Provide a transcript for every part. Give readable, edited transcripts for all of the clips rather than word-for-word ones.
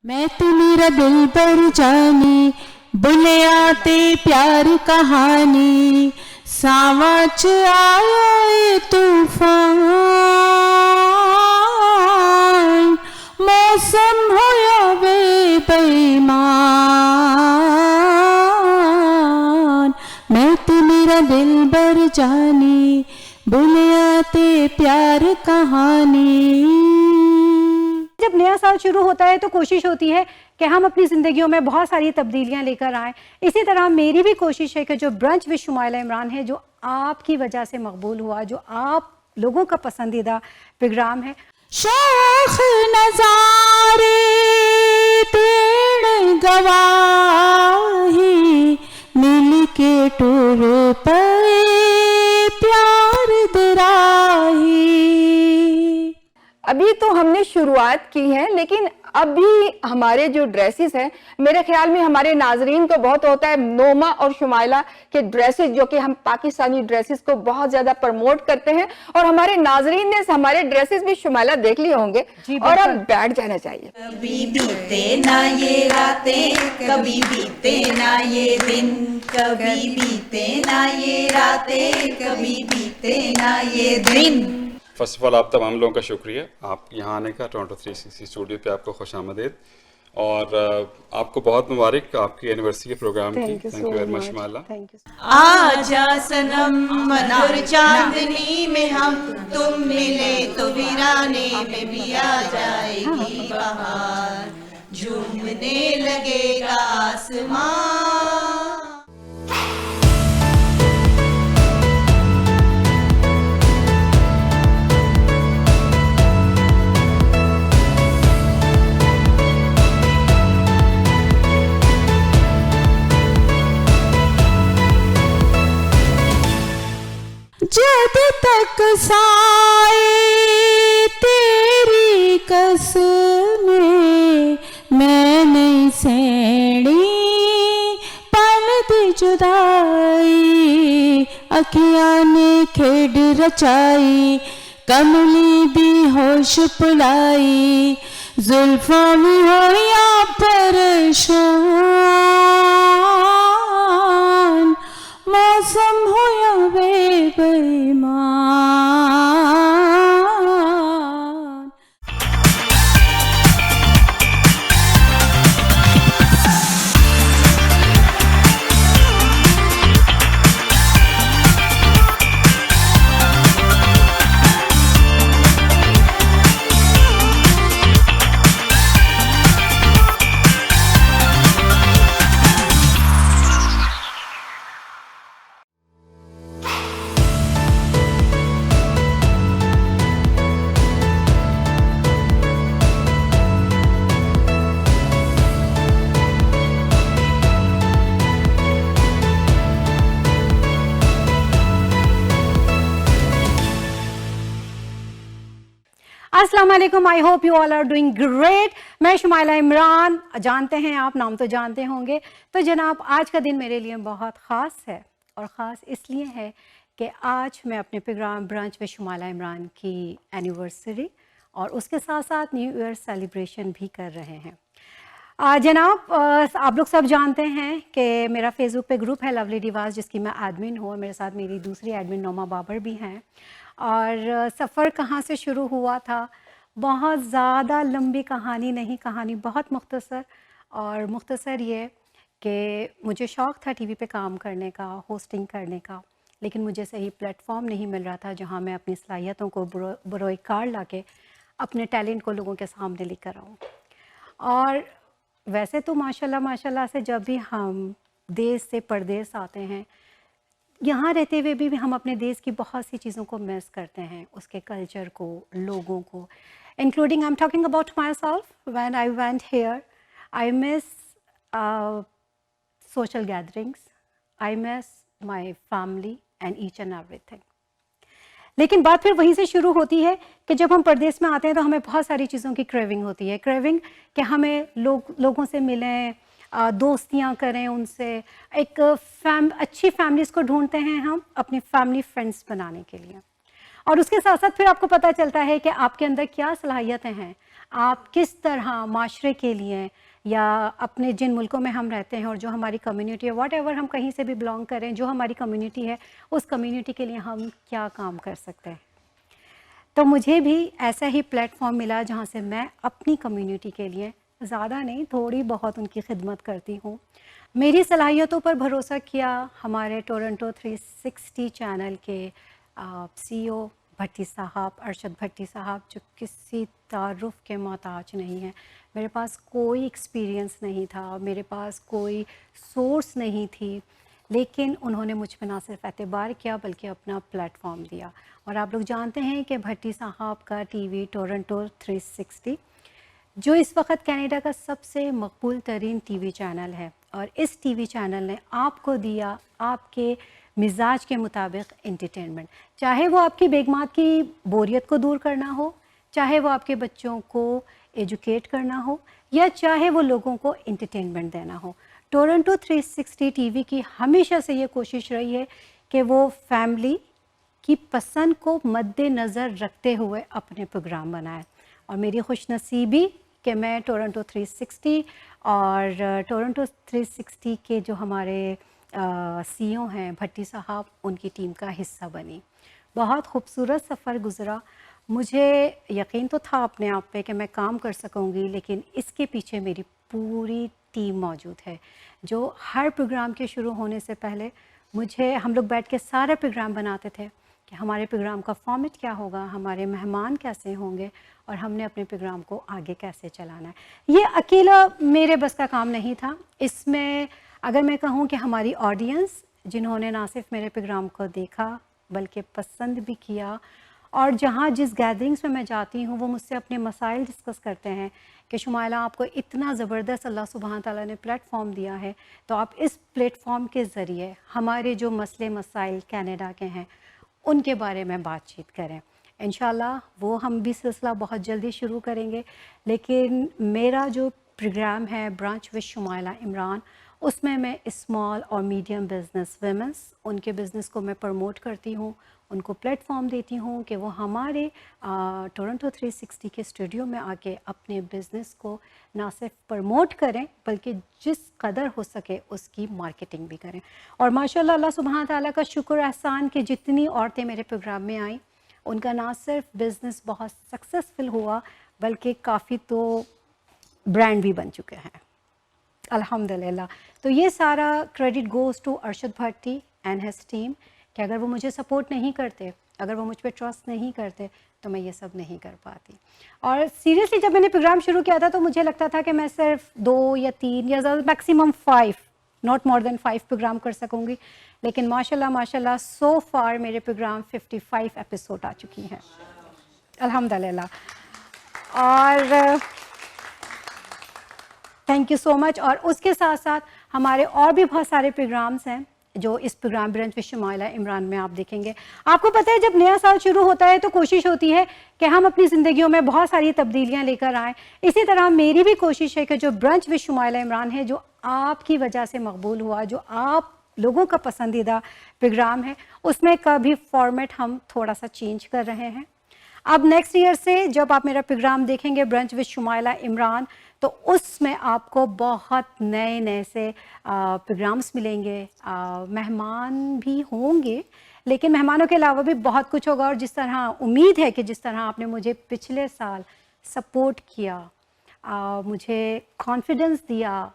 मैं तो मेरा दिल पर जानी बुले आते प्यार कहानी सावच आया ये तूफान मौसम होया वे बेईमान मैं तो मेरा दिल पर जानी बुले आते प्यार कहानी। जब नया साल शुरू होता है तो कोशिश होती है कि हम अपनी ज़िंदगियों में बहुत सारी तब्दीलियां लेकर आएँ। इसी तरह मेरी भी कोशिश है कि जो ब्रंच विद शुमाइला इमरान है, जो आपकी वजह से मकबूल हुआ, जो आप लोगों का पसंदीदा प्रोग्राम है, शौख नज़ारे तेरे गवाही मिल के टूर पे प्यार दराही। अभी तो हमने शुरुआत की है, लेकिन अभी हमारे जो ड्रेसेस हैं, मेरे ख्याल में हमारे नाजरीन को बहुत होता है नोमा और शुमाइला के ड्रेसेस, जो कि हम पाकिस्तानी ड्रेसेस को बहुत ज्यादा प्रमोट करते हैं, और हमारे नाजरीन ने हमारे ड्रेसेस भी शुमाइला देख लिए होंगे और अब बैठ जाना चाहिए। कभी बीते ना ये रातें, कभी बीते ना ये दिन, कभी बीते ना ये रातें, कभी बीते ना ये दिन। फर्स्ट ऑफ ऑल आप तमाम लोगों का शुक्रिया, आप यहाँ आने का टोरंटो 360 स्टूडियो पे आपको खुशामदीद, और आपको बहुत मुबारक आपकी एनिवर्सरी के प्रोग्राम की। थैंक यू वेरी मच माला। आजा सनम मधुर चांदनी में हम तुम मिले तो वीराने में भी आ जाएगी बहार, झूमने लगेगा आसमान। जब तक साए तेरी कसमें मैं नहीं सैणी पल दी जुदाई अखियां ने खेड रचाई कमली भी होश पुलाई जुल्फों में होया परेशान मौसम होया वे बेईमान। अस्सलाम वालेकुम, I hope you all are doing great. मैं शुमाइला इमरान, जानते हैं आप, नाम तो जानते होंगे। तो जनाब, आज का दिन मेरे लिए बहुत ख़ास है, और ख़ास इसलिए है कि आज मैं अपने program brunch with Shumaila Imran की एनिवर्सरी और उसके साथ साथ न्यू ईयर सेलिब्रेशन भी कर रहे हैं। जनाब, आप लोग सब जानते हैं कि मेरा फेसबुक पे ग्रुप है लवली डिवास, जिसकी मैं एडमिन हूँ, और मेरे साथ मेरी दूसरी एडमिन नोमा बाबर भी हैं। और सफ़र कहाँ से शुरू हुआ था, बहुत ज़्यादा लंबी कहानी नहीं, कहानी बहुत मुख्तसर, और मुख्तसर ये कि मुझे शौक़ था टीवी पे काम करने का, होस्टिंग करने का, लेकिन मुझे सही प्लेटफॉर्म नहीं मिल रहा था जहाँ मैं अपनी सलाहियतों को बरोए कार ला के अपने टैलेंट को लोगों के सामने लेकर आऊँ। और वैसे तो माशाल्लाह माशाल्लाह से जब भी हम देश से परदेश आते हैं, यहाँ रहते हुए भी हम अपने देश की बहुत सी चीज़ों को मिस करते हैं, उसके कल्चर को, लोगों को, including I am talking about my self when I went hair. I miss social gatherings, I miss my family and each and everything. लेकिन बात फिर वहीं से शुरू होती है कि जब हम परदेश में आते हैं तो हमें बहुत सारी चीज़ों की क्रेविंग होती है। क्रेविंग कि हमें लोगों से मिलें, दोस्तियां करें उनसे, एक अच्छी फैमिलीज़ को ढूंढते हैं हम अपनी फैमिली फ्रेंड्स बनाने के लिए। और उसके साथ साथ फिर आपको पता चलता है कि आपके अंदर क्या सलाहियतें हैं, आप किस तरह माशरे के लिए या अपने जिन मुल्कों में हम रहते हैं और जो हमारी कम्युनिटी है, वॉट एवर हम कहीं से भी बिलोंग करें, जो हमारी कम्युनिटी है उस कम्युनिटी के लिए हम क्या काम कर सकते हैं। तो मुझे भी ऐसा ही प्लेटफॉर्म मिला जहाँ से मैं अपनी कम्युनिटी के लिए ज़्यादा नहीं थोड़ी बहुत उनकी खिदमत करती हूँ। मेरी सलाहियतों पर भरोसा किया हमारे टोरंटो 360 चैनल के CEO भट्टी साहब, अरशद भट्टी साहब, जो किसी तारुफ के मोहताज नहीं है। मेरे पास कोई एक्सपीरियंस नहीं था, मेरे पास कोई सोर्स नहीं थी, लेकिन उन्होंने मुझ पर ना सिर्फ एतबार किया बल्कि अपना प्लेटफॉर्म दिया। और आप लोग जानते हैं कि भट्टी साहब का टीवी टोरंटो 360 जो इस वक्त कनाडा का सबसे मकबूल तरीन टीवी चैनल है, और इस टीवी चैनल ने आपको दिया आपके मिजाज के मुताबिक एंटरटेनमेंट, चाहे वो आपकी बेगमात की बोरियत को दूर करना हो, चाहे वो आपके बच्चों को एजुकेट करना हो, या चाहे वो लोगों को एंटरटेनमेंट देना हो। टोरंटो 360 टीवी की हमेशा से ये कोशिश रही है कि वो फैमिली की पसंद को मद्देनज़र रखते हुए अपने प्रोग्राम बनाए। और मेरी खुशनसीबी कि मैं टोरंटो 360 और टोरंटो 360 के जो हमारे CEO हैं भट्टी साहब, उनकी टीम का हिस्सा बनी। बहुत खूबसूरत सफ़र गुज़रा। मुझे यकीन तो था अपने आप पे कि मैं काम कर सकूंगी, लेकिन इसके पीछे मेरी पूरी टीम मौजूद है जो हर प्रोग्राम के शुरू होने से पहले हम लोग बैठ के सारा प्रोग्राम बनाते थे कि हमारे प्रोग्राम का फॉर्मेट क्या होगा, हमारे मेहमान कैसे होंगे और हमने अपने प्रोग्राम को आगे कैसे चलाना है। ये अकेला मेरे बस का काम नहीं था। इसमें अगर मैं कहूँ कि हमारी ऑडियंस जिन्होंने ना सिर्फ मेरे प्रोग्राम को देखा बल्कि पसंद भी किया, और जहाँ जिस गैदरिंग्स में मैं जाती हूँ वो मुझसे अपने मसाइल डिस्कस करते हैं कि शुमाइला आपको इतना ज़बरदस्त अल्लाह सुब्हान ताला ने प्लेटफॉर्म दिया है, तो आप इस प्लेटफॉर्म के ज़रिए हमारे जो मसले मसाइल कनाडा के हैं उनके बारे में बातचीत करें। इंशाल्लाह वो हम भी सिलसिला बहुत जल्दी शुरू करेंगे। लेकिन मेरा जो प्रोग्राम है ब्रांच विद शुमाइला इमरान, उसमें मैं स्मॉल और मीडियम बिज़नेस वुमेंस, उनके बिज़नेस को मैं प्रमोट करती हूँ, उनको प्लेटफॉर्म देती हूँ कि वो हमारे टोरंटो 360 के स्टूडियो में आके अपने बिज़नेस को ना सिर्फ प्रमोट करें बल्कि जिस कदर हो सके उसकी मार्केटिंग भी करें। और माशाल्लाह अल्लाह सुब्हान ताला का शुक्र एहसान कि जितनी औरतें मेरे प्रोग्राम में आईं उनका ना सिर्फ बिज़नेस बहुत सक्सेसफुल हुआ बल्कि काफ़ी तो ब्रांड भी बन चुके हैं अल्हम्दुलिल्लाह। तो ये सारा credit goes to Arshad Bhatti and his team कि अगर वो मुझे सपोर्ट नहीं करते, अगर वो मुझ पर ट्रस्ट नहीं करते तो मैं ये सब नहीं कर पाती। और सीरियसली जब मैंने प्रोग्राम शुरू किया था तो मुझे लगता था कि मैं सिर्फ 2 या 3 या ज़्यादा maximum 5, not more than 5 program कर सकूँगी। लेकिन माशाल्लाह माशाल्लाह सो फार मेरे प्रोग्राम 55 एपिसोड आ चुकी हैं अल्हम्दुलिल्लाह। और थैंक यू सो मच। और उसके साथ साथ हमारे और भी बहुत सारे प्रोग्राम्स हैं जो इस program branch with Shumaila Imran में आप देखेंगे। आपको पता है जब नया साल शुरू होता है तो कोशिश होती है कि हम अपनी ज़िंदगियों में बहुत सारी तब्दीलियां लेकर आएँ। इसी तरह मेरी भी कोशिश है कि जो ब्रांच विद शुमाइला इमरान है, जो आपकी वजह से मकबूल हुआ, जो आप लोगों का पसंदीदा प्रोग्राम है, उसमें का भी फॉर्मेट हम थोड़ा सा चेंज कर रहे हैं। अब नेक्स्ट ईयर से जब आप मेरा प्रोग्राम देखेंगे ब्रांच विद शुमाइला इमरान, तो उसमें आपको बहुत नए नए से प्रोग्राम्स मिलेंगे, मेहमान भी होंगे, लेकिन मेहमानों के अलावा भी बहुत कुछ होगा। और जिस तरह उम्मीद है कि जिस तरह आपने मुझे पिछले साल सपोर्ट किया, मुझे कॉन्फिडेंस दिया,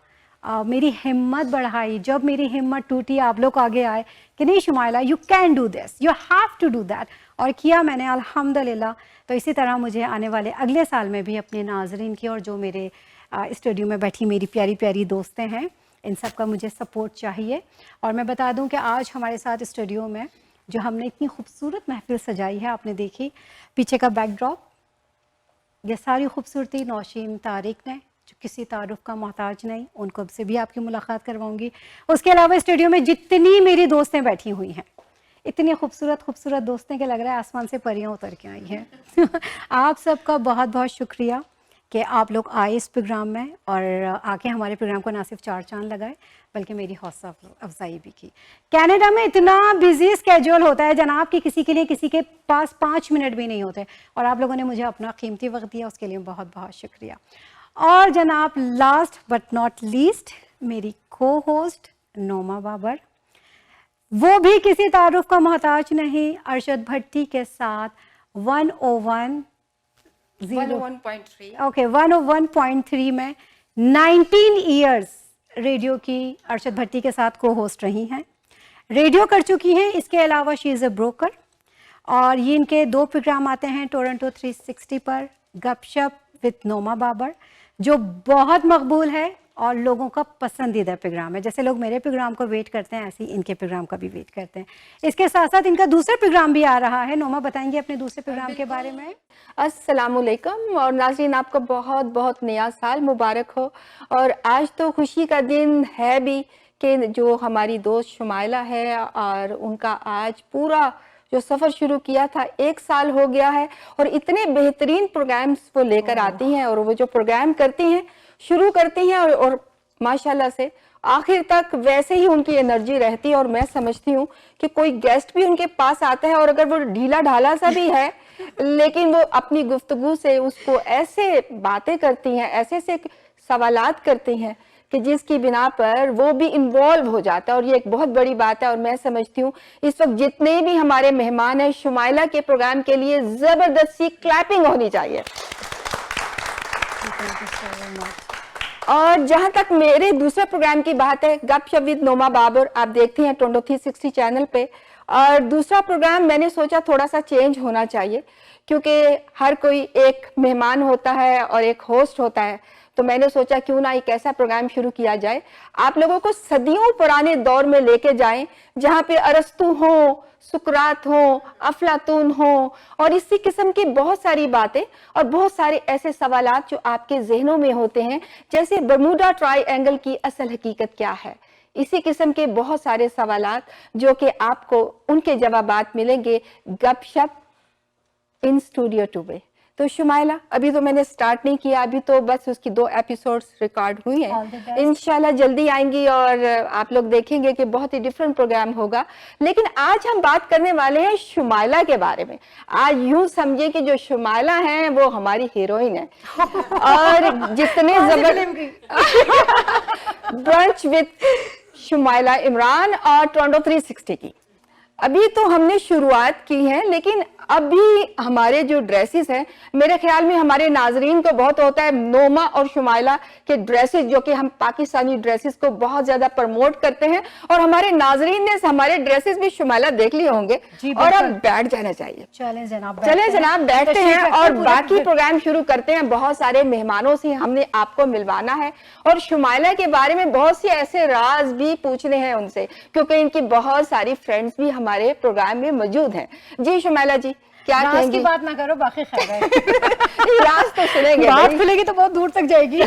मेरी हिम्मत बढ़ाई, जब मेरी हिम्मत टूटी आप लोग आगे आए कि नहीं Shumaila you can do this, you have to do that, और किया मैंने अल्हम्दुलिल्लाह। तो इसी तरह मुझे आने वाले अगले साल में भी अपने नाज़रीन की और जो मेरे स्टूडियो में बैठी मेरी प्यारी प्यारी दोस्तें हैं, इन सब का मुझे सपोर्ट चाहिए। और मैं बता दूं कि आज हमारे साथ स्टूडियो में जो हमने इतनी खूबसूरत महफिल सजाई है, आपने देखी पीछे का बैकड्रॉप, ये सारी खूबसूरती नौशीन तारिक ने, जो किसी तारुफ का मोहताज नहीं, उनको से भी आपकी मुलाकात करवाऊंगी। उसके अलावा स्टूडियो में जितनी मेरी दोस्तें बैठी हुई हैं, इतनी खूबसूरत खूबसूरत दोस्तें के लग रहा है आसमान से परियां उतर के आई हैं। आप सबका बहुत बहुत शुक्रिया कि आप लोग आए इस प्रोग्राम में और आके हमारे प्रोग्राम को ना सिर्फ चार चांद लगाए बल्कि मेरी हौसला अफजाई भी की। कनाडा में इतना बिजी स्केड्यूल होता है जनाब कि किसी के लिए किसी के पास 5 मिनट भी नहीं होते, और आप लोगों ने मुझे अपना कीमती वक्त दिया, उसके लिए बहुत बहुत शुक्रिया। और जनाब लास्ट बट नॉट लीस्ट मेरी को होस्ट नोमा बाबर, वो भी किसी तारुफ का मोहताज नहीं, अरशद भट्टी के साथ 101.3 में 19 ईयर्स रेडियो की अरशद भट्टी के साथ को होस्ट रही हैं, रेडियो कर चुकी हैं। इसके अलावा शी इज़ अ ब्रोकर, और ये इनके 2 प्रोग्राम आते हैं टोरंटो 360 पर, गपशप विद नोमा बाबर, जो बहुत मकबूल है और लोगों का पसंदीदा प्रोग्राम है। जैसे लोग मेरे प्रोग्राम को वेट करते हैं, ऐसे ही इनके प्रोग्राम का भी वेट करते हैं। इसके साथ साथ इनका दूसरा प्रोग्राम भी आ रहा है। नोमा बताएंगे अपने दूसरे प्रोग्राम के बारे में। अस्सलामुअलैकुम, और नाज़रीन आपको बहुत बहुत नया साल मुबारक हो। और आज तो खुशी का दिन है भी कि जो हमारी दोस्त शुमाइला है और उनका आज पूरा जो सफ़र शुरू किया था 1 साल हो गया है, और इतने बेहतरीन प्रोग्राम्स वो लेकर आती हैं, और वो जो प्रोग्राम करती हैं शुरू करती हैं और माशाल्लाह से आखिर तक वैसे ही उनकी एनर्जी रहती है। और मैं समझती हूँ कि कोई गेस्ट भी उनके पास आता है और अगर वो ढीला ढाला सा भी है, लेकिन वो अपनी गुफ्तगू से उसको ऐसे बातें करती हैं, ऐसे से सवालात करती हैं कि जिसकी बिना पर वो भी इन्वॉल्व हो जाता है, और ये एक बहुत बड़ी बात है। और मैं समझती हूँ इस वक्त जितने भी हमारे मेहमान हैं शुमाइला के प्रोग्राम के लिए जबरदस्त सी क्लैपिंग होनी चाहिए। और जहां तक मेरे दूसरे प्रोग्राम की बात है, गपशप विद नोमा बाबर, आप देखते हैं टोरंटो 360 चैनल पे। और दूसरा प्रोग्राम मैंने सोचा थोड़ा सा चेंज होना चाहिए, क्योंकि हर कोई एक मेहमान होता है और एक होस्ट होता है, तो मैंने सोचा क्यों ना एक ऐसा प्रोग्राम शुरू किया जाए, आप लोगों को सदियों पुराने दौर में लेके जाएं, जहां पे अरस्तु हो, सुकरात हो, अफलातून हो, और इसी किस्म की बहुत सारी बातें और बहुत सारे ऐसे सवालात जो आपके जहनों में होते हैं, जैसे बर्मुडा ट्रायंगल की असल हकीकत क्या है। इसी किस्म के बहुत सारे सवालात जो कि आपको उनके जवाबात मिलेंगे गपशप इन स्टूडियो टुडे। तो शुमाइला, अभी तो मैंने स्टार्ट नहीं किया, अभी तो बस उसकी 2 एपिसोड्स रिकॉर्ड हुई हैं, इंशाल्लाह जल्दी आएंगी और आप लोग देखेंगे कि बहुत ही डिफरेंट प्रोग्राम होगा। लेकिन आज हम बात करने वाले हैं शुमाइला के बारे में। आज यूं समझिए कि जो शुमाइला हैं वो हमारी हीरोइन है, और जितने ब्रंच विद शुमाइला इमरान और टोरंटो 360 की अभी तो हमने शुरुआत की है, लेकिन अभी हमारे जो ड्रेसेस हैं, मेरे ख्याल में हमारे नाजरीन को बहुत होता है नोमा और शुमाइला के ड्रेसेस, जो कि हम पाकिस्तानी ड्रेसेस को बहुत ज्यादा प्रमोट करते हैं, और हमारे नाजरीन ने हमारे ड्रेसेस भी शुमाइला देख लिए होंगे, और अब बैठ जाना चाहिए। चलें जनाब बैठते हैं और बाकी प्रोग्राम शुरू करते हैं। बहुत सारे मेहमानों से हमने आपको मिलवाना है, और शुमाइला के बारे में बहुत से ऐसे राज भी पूछने हैं उनसे, क्योंकि इनकी बहुत सारी फ्रेंड्स भी हमारे प्रोग्राम में मौजूद हैं। जी शुमाइला जी, क्या राज की बात ना करो, बाकी खैर है। राज तो सुनेंगे, बात खुलेगी तो बहुत दूर तक जाएगी।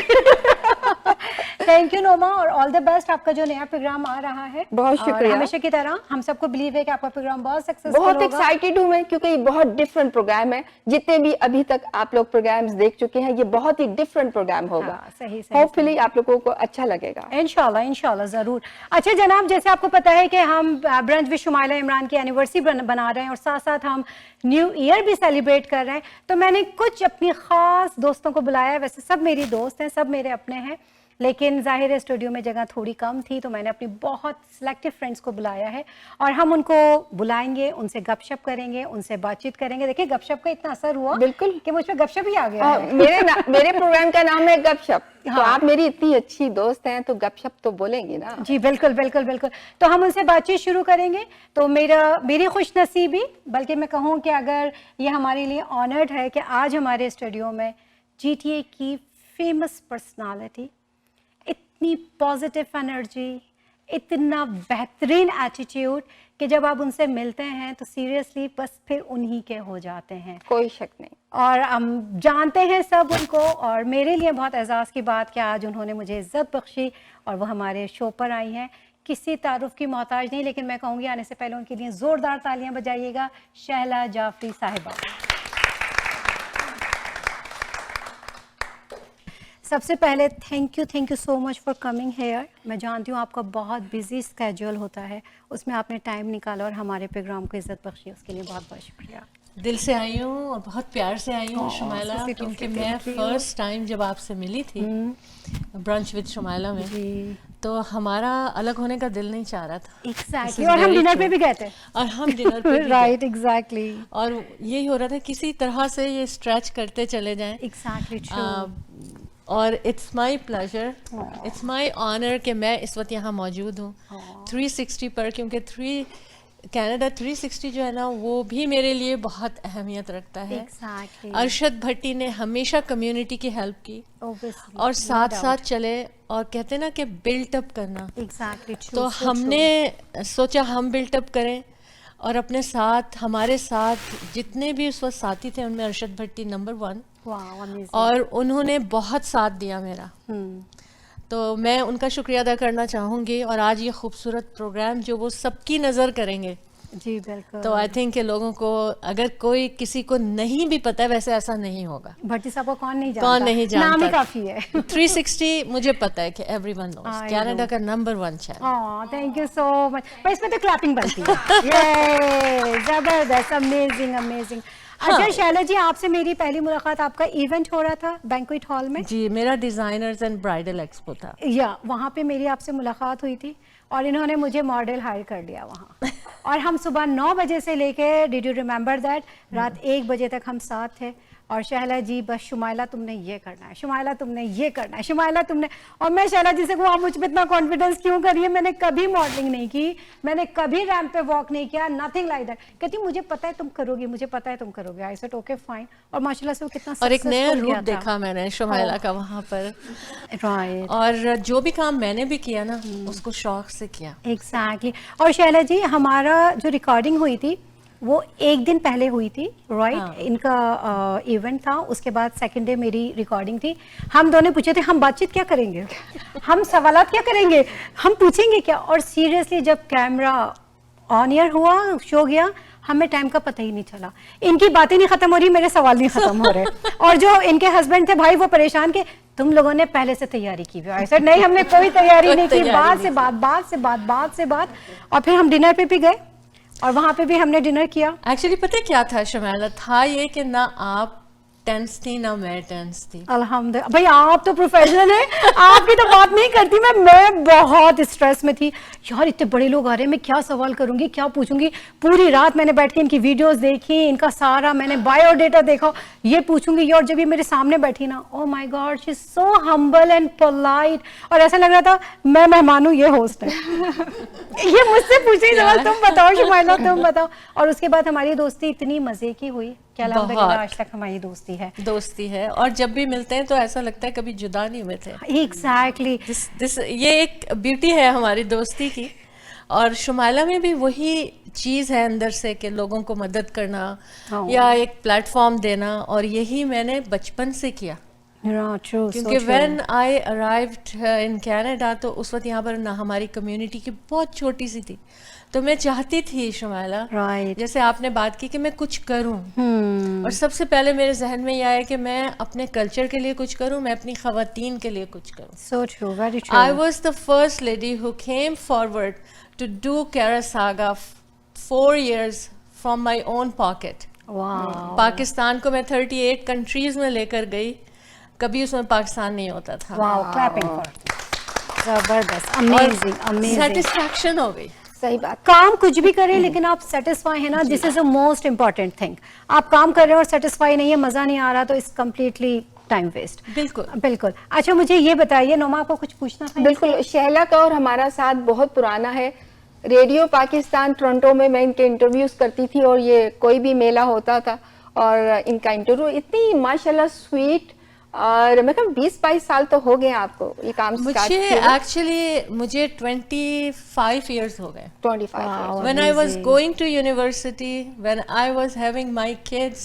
थैंक यू नोमा, और ऑल द बेस्ट। आपका जो नया प्रोग्राम आ रहा है, बहुत शुक्रिया। हमेशा की तरह हम सबको बिलीव है कि आपका प्रोग्राम बहुत सक्सेसफुल होगा। बहुत एक्साइटेड हूँ मैं, क्योंकि ये बहुत डिफरेंट प्रोग्राम है। जितने भी अभी तक आप लोग प्रोग्राम्स देख चुके हैं, ये बहुत ही डिफरेंट प्रोग्राम होगा। सही होपफुली आप लोगों को अच्छा लगेगा, इंशाल्लाह जरूर। अच्छा जनाब, जैसे आपको पता है कि हम ब्रंच विद शुमाइला इमरान की एनिवर्सरी बना रहे हैं, और साथ साथ हम न्यू ईयर भी सेलिब्रेट कर रहे हैं, तो मैंने कुछ अपनी खास दोस्तों को बुलाया है। वैसे सब मेरी दोस्त हैं, सब मेरे अपने हैं, लेकिन जाहिर है स्टूडियो में जगह थोड़ी कम थी, तो मैंने अपनी बहुत सिलेक्टिव फ्रेंड्स को बुलाया है, और हम उनको बुलाएंगे, उनसे गपशप करेंगे, उनसे बातचीत करेंगे। देखिए गपशप का इतना असर हुआ बिल्कुल कि मुझ पे गपशप ही आ गया है। मेरे प्रोग्राम का नाम है गपशप। हाँ। तो आप मेरी इतनी अच्छी दोस्त हैं, तो गपशप तो बोलेंगी ना। जी बिल्कुल बिल्कुल बिल्कुल। तो हम उनसे बातचीत शुरू करेंगे। तो मेरी खुशनसीबी, बल्कि मैं कहूँ कि अगर ये हमारे लिए ऑनर्ड है कि आज हमारे स्टूडियो में GTA की फेमस पर्सनालिटी, इतनी पॉजिटिव एनर्जी, इतना बेहतरीन एटीट्यूड कि जब आप उनसे मिलते हैं तो सीरियसली बस फिर उन्हीं के हो जाते हैं, कोई शक नहीं। और हम जानते हैं सब उनको, और मेरे लिए बहुत एजाज़ की बात कि आज उन्होंने मुझे इज़्ज़त बख्शी और वो हमारे शो पर आई हैं। किसी तारुफ की मोहताज नहीं, लेकिन मैं कहूँगी आने से पहले उनके लिए ज़ोरदार तालियां बजाइएगा। शहला जाफरी साहिबा। सबसे पहले thank you so much for coming here. मैं जानती हूँ आपका बहुत बिजी स्केड्यूल होता है, उसमें आपने टाइम निकाला और हमारे प्रोग्राम को इज्जत बख्शी, उसके लिए बहुत बहुत शुक्रिया। दिल से आई हूँ और बहुत प्यार से आई हूँ शुमाइला, so sweet of क्योंकि you, मैं thank you. फर्स्ट टाइम जब आपसे मिली थी ब्रंच विद शुमाइला में, तो हमारा अलग होने का दिल नहीं चाह रहा था। एग्जैक्टली, और हम डिनर पे भी गए थे। और हम डिनर पे भी राइट, गए। एग्जैक्टली और यही हो रहा था किसी तरह से ये स्ट्रेच करते चले जाएं। Exactly true. और it's my pleasure, it's my honour कि मैं इस वक्त यहाँ मौजूद हूँ 360 पर, क्योंकि कनाडा 360 जो है ना वो भी मेरे लिए बहुत अहमियत रखता है। Exactly. अरशद भट्टी ने हमेशा कम्युनिटी की हेल्प की Obviously, और no साथ doubt. साथ चले, और कहते ना कि बिल्ट अप करना। Exactly true, तो so हमने सोचा हम बिल्ट अप करें, और अपने साथ हमारे साथ जितने भी उस वक्त साथी थे उनमें अरशद भट्टी नंबर 1, true. Wow, amazing. और उन्होंने बहुत साथ दिया मेरा। तो मैं उनका शुक्रिया अदा करना चाहूँगी, और आज ये खूबसूरत प्रोग्राम जो वो सबकी नज़र करेंगे, जी बिल्कुल। तो आई थिंक लोगों को, अगर कोई किसी को नहीं भी पता है, वैसे ऐसा नहीं होगा। भट्टी साहब को कौन नहीं जानता? कौन नहीं जानता? नाम ही काफी है। 360 मुझे पता है कि everyone knows, I Canada know. का number 1 channel. Oh thank you so much. पर इसमें तो क्लैपिंग बनती है। ये जबरदस्त, अमेजिंग अमेजिंग। अच्छा शैला जी, आपसे मेरी पहली मुलाकात आपका इवेंट हो रहा था बैंक्वेट हॉल में। जी, मेरा डिजाइनर्स एंड ब्राइडल एक्सपो था। या वहाँ पे मेरी आपसे मुलाकात हुई थी और इन्होंने मुझे मॉडल हायर कर लिया वहाँ। और हम सुबह 9 बजे से लेके, डिड यू रिमेंबर दैट, रात 1 बजे तक हम साथ थे। और शैला जी बस शुमाइला तुमने ये करना है, शुमाइला तुमने ये करना है, शुमाइला तुमने, और मैं शैला जी से कहूँ आप मुझ पर इतना कॉन्फिडेंस क्यों करिए, मैंने कभी मॉडलिंग नहीं की, मैंने कभी रैंप पे वॉक नहीं किया, नथिंग लाइक दैट। कहती मुझे पता है तुम करोगी, मुझे पता है तुम करोगे। I said okay fine. और माशाल्लाह से वो कितना और एक नया successful रूप गया था। देखा मैंने शुमाइला का वहाँ पर। राइट, और जो भी काम मैंने भी किया ना, उसको शौक से किया। एग्जैक्टली। और शैला जी, हमारा जो रिकॉर्डिंग हुई थी वो एक दिन पहले हुई थी, राइट? हाँ। इनका इवेंट था, उसके बाद सेकंड डे मेरी रिकॉर्डिंग थी। हम दोनों पूछे थे हम बातचीत क्या करेंगे, हम सवालात क्या करेंगे, हम पूछेंगे क्या। और सीरियसली जब कैमरा ऑन एयर हुआ, शो गया, हमें टाइम का पता ही नहीं चला। इनकी बातें नहीं खत्म हो रही, मेरे सवाल नहीं खत्म हो रहे। और जो इनके हस्बैंड थे भाई, वो परेशान के तुम लोगों ने पहले से तैयारी की हुई है। ऐसा नहीं, हमने कोई तैयारी नहीं की, बात से बात, बात से बात, बात से बात। और फिर हम डिनर पे भी गए और वहां पे भी हमने डिनर किया। एक्चुअली पता है क्या था शुमाइला, था ये कि ना आप टेंस थी ना मैं टेंस थी। अल्हम्दुलिल्लाह। भाई आप तो प्रोफेशनल हैं, आपकी तो बात नहीं करती मैं बहुत स्ट्रेस में थी यार, इतने बड़े लोग आ रहे हैं, मैं क्या सवाल करूंगी, क्या पूछूंगी। पूरी रात मैंने बैठ के इनकी वीडियोस देखी, इनका सारा मैंने बायोडेटा देखा, ये पूछूंगी। और जब ये मेरे सामने बैठी ना, oh my God, she is so humble and polite, और ऐसा लग रहा था मैं मेहमान हूँ, ये होस्ट है। ये मुझसे पूछे ही सवाल, तुम बताओ शुमाइला, तुम बताओ। और उसके बाद हमारी दोस्ती इतनी मजे की हुई कि अल्हम्दुलिल्लाह आज तक हमारी दोस्ती है। और जब भी मिलते हैं तो ऐसा लगता है कभी जुदा नहीं हुए थे। एग्जैक्टली। ये एक ब्यूटी है हमारी दोस्ती की। और शुमाइला में भी वही चीज़ है अंदर से कि लोगों को मदद करना या एक प्लेटफॉर्म देना, और यही मैंने बचपन से किया। क्योंकि when I arrived in Canada, तो उस वक्त यहाँ पर ना हमारी कम्युनिटी की बहुत छोटी सी थी, तो मैं चाहती थी शुमाइला, जैसे आपने बात की कि मैं कुछ करूं। और सबसे पहले मेरे जहन में यह आया कि मैं अपने कल्चर के लिए कुछ करूं, मैं अपनी खवातीन के लिए कुछ करूं। So true, very true. I was the first lady who came forward to do Karasaga 4 years from my own pocket. Wow. Pakistan को मैं 38 कंट्रीज में लेकर गई, कभी उसमें पाकिस्तान नहीं होता था। Wow, clapping for जबरदस्त, अमेजिंग अमेजिंग। सेटिस्फैक्शन हो गई। सही बात, काम कुछ भी करें लेकिन आप सेटिस्फाई है ना, this is the most important thing. आप काम कर रहे हैं और सेटिस्फाई नहीं है, मजा नहीं आ रहा, तो इट्स कम्प्लीटली टाइम वेस्ट। बिल्कुल बिल्कुल। अच्छा मुझे ये बताइए नोमा, आपको कुछ पूछना था? बिल्कुल, शैला का और हमारा साथ बहुत पुराना है। रेडियो पाकिस्तान टोरंटो में मैं इनके इंटरव्यूज करती थी, और ये कोई भी मेला होता था और इनका इंटरव्यू इतनी माशाल्लाह स्वीट। और मतलब 20-22 साल तो हो गए आपको ये काम स्टार्ट किए? एक्चुअली मुझे 25 years हो गए। 25 years. When I was going to university, when I was having my kids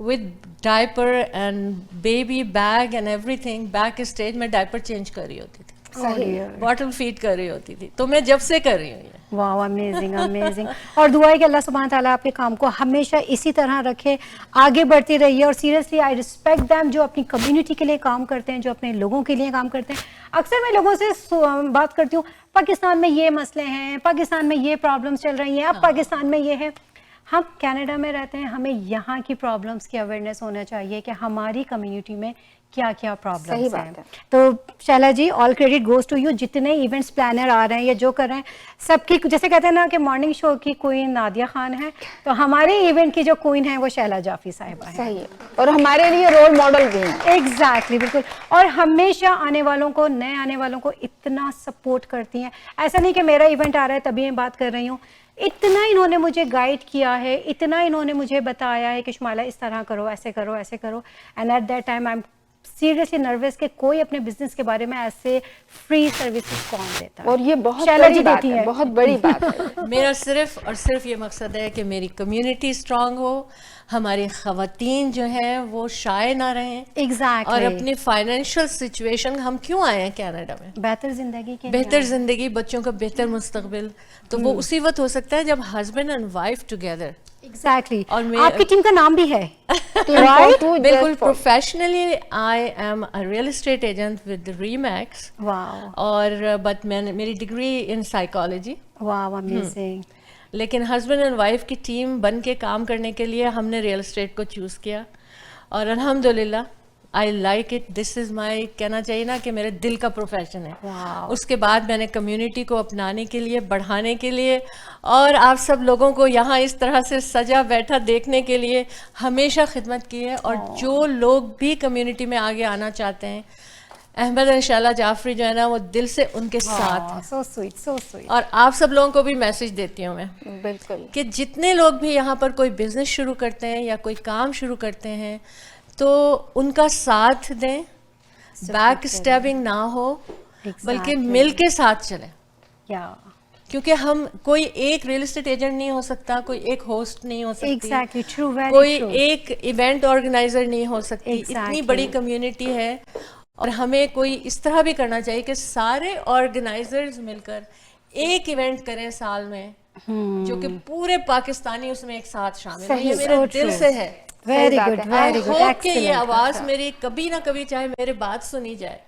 with diaper and baby bag and everything, back stage में diaper change कर रही होती थी, सही, बॉटल फीड कर रही होती थी। तो मैं जब से कर रही हूँ ये। वाह, अमेजिंग अमेजिंग। और दुआ है कि अल्लाह सुब्हान ताला आपके काम को हमेशा इसी तरह रखे, आगे बढ़ती रहिए। और सीरियसली आई रिस्पेक्ट दैम जो अपनी कम्युनिटी के लिए काम करते हैं, जो अपने लोगों के लिए काम करते हैं। अक्सर मैं लोगों से बात करती हूँ, पाकिस्तान में ये मसले हैं, पाकिस्तान में ये प्रॉब्लम्स चल रही हैं, अब पाकिस्तान में ये है। हम कनाडा में रहते हैं, हमें यहाँ की प्रॉब्लम्स की अवेयरनेस होना चाहिए कि हमारी कम्युनिटी में क्या क्या प्रॉब्लम्स हैं। तो Shaila ji, all credit goes to you. जितने इवेंट्स प्लानर आ रहे हैं या जो कर रहे हैं, सबकी, जैसे कहते हैं ना कि मॉर्निंग शो की क्वीन नादिया खान है, तो हमारे इवेंट की जो क्वीन है वो शैला जाफी साहिबा है। सही है, और हमारे लिए रोल मॉडल भी हैं। एग्जैक्टली, बिल्कुल। और हमेशा आने वालों को, नए आने वालों को इतना सपोर्ट करती हैं। ऐसा नहीं कि मेरा इवेंट आ रहा है तभी मैं बात कर रही हूँ, इतना इन्होंने मुझे गाइड किया है, इतना इन्होंने मुझे बताया है कि शुमाइला इस तरह करो, ऐसे करो, ऐसे करो। And eight that time I am seriously nervous कि कोई अपने बिजनेस के बारे में ऐसे फ्री सर्विसेज कौन देता है। और ये बहुत शैला बड़ी जी बात देती है, हैं। बहुत बड़ी बात है। मेरा सिर्फ और सिर्फ ये मकसद है कि मेरी कम्युनिटी स्ट्रांग हो, हमारी ख़वातीन जो हैं वो शाये ना रहें। एग्जैक्टली। और अपनी फाइनेंशियल सिचुएशन, हम क्यों आए हैं कनाडा में, बेहतर जिंदगी के बेहतर ज़िंदगी, बच्चों का बेहतर मुस्तकबिल, तो वो उसी वक्त हो सकता है जब husband and wife together. Exactly. और आपकी टीम का नाम भी है Right? बिल्कुल। Professionally I am a real estate agent with Remax. वाह और बट मैंने, मेरी डिग्री इन साइकोलॉजी, वाह, अमेजिंग। लेकिन हस्बैंड एंड वाइफ की टीम बन के काम करने के लिए हमने रियल एस्टेट को चूज़ किया। और अल्हम्दुलिल्लाह I like it. This is my, कहना चाहिए ना कि मेरे दिल का प्रोफेशन है। उसके बाद मैंने कम्युनिटी को अपनाने के लिए, बढ़ाने के लिए, और आप सब लोगों को यहाँ इस तरह से सजा बैठा देखने के लिए हमेशा खिदमत की है। और जो लोग भी कम्युनिटी में आगे आना चाहते हैं, अहमद और शैला जाफरी जो है ना, वो दिल से उनके साथ हैं। So sweet, so sweet. और आप सब लोगों को भी मैसेज देती हूँ मैं, बिल्कुल, कि जितने लोग भी यहाँ पर कोई बिजनेस शुरू करते हैं या कोई काम शुरू करते हैं, तो उनका साथ दें, बैक स्टैबिंग ना हो, बल्कि मिल के साथ चलें। क्योंकि हम, कोई एक रियल एस्टेट एजेंट नहीं हो सकता, कोई एक होस्ट नहीं हो सकती, Exactly, true, very कोई true. एक इवेंट ऑर्गेनाइजर नहीं हो सकती। Exactly. इतनी बड़ी कम्युनिटी है। और हमें कोई इस तरह भी करना चाहिए कि सारे ऑर्गेनाइजर्स मिलकर एक इवेंट करें साल में, जो कि पूरे पाकिस्तानी उसमें एक साथ शामिल हो। ये मेरे दिल से है। Very good, very good. Hope कि ये आवाज मेरी कभी ना कभी, चाहे मेरी बात सुनी जाए,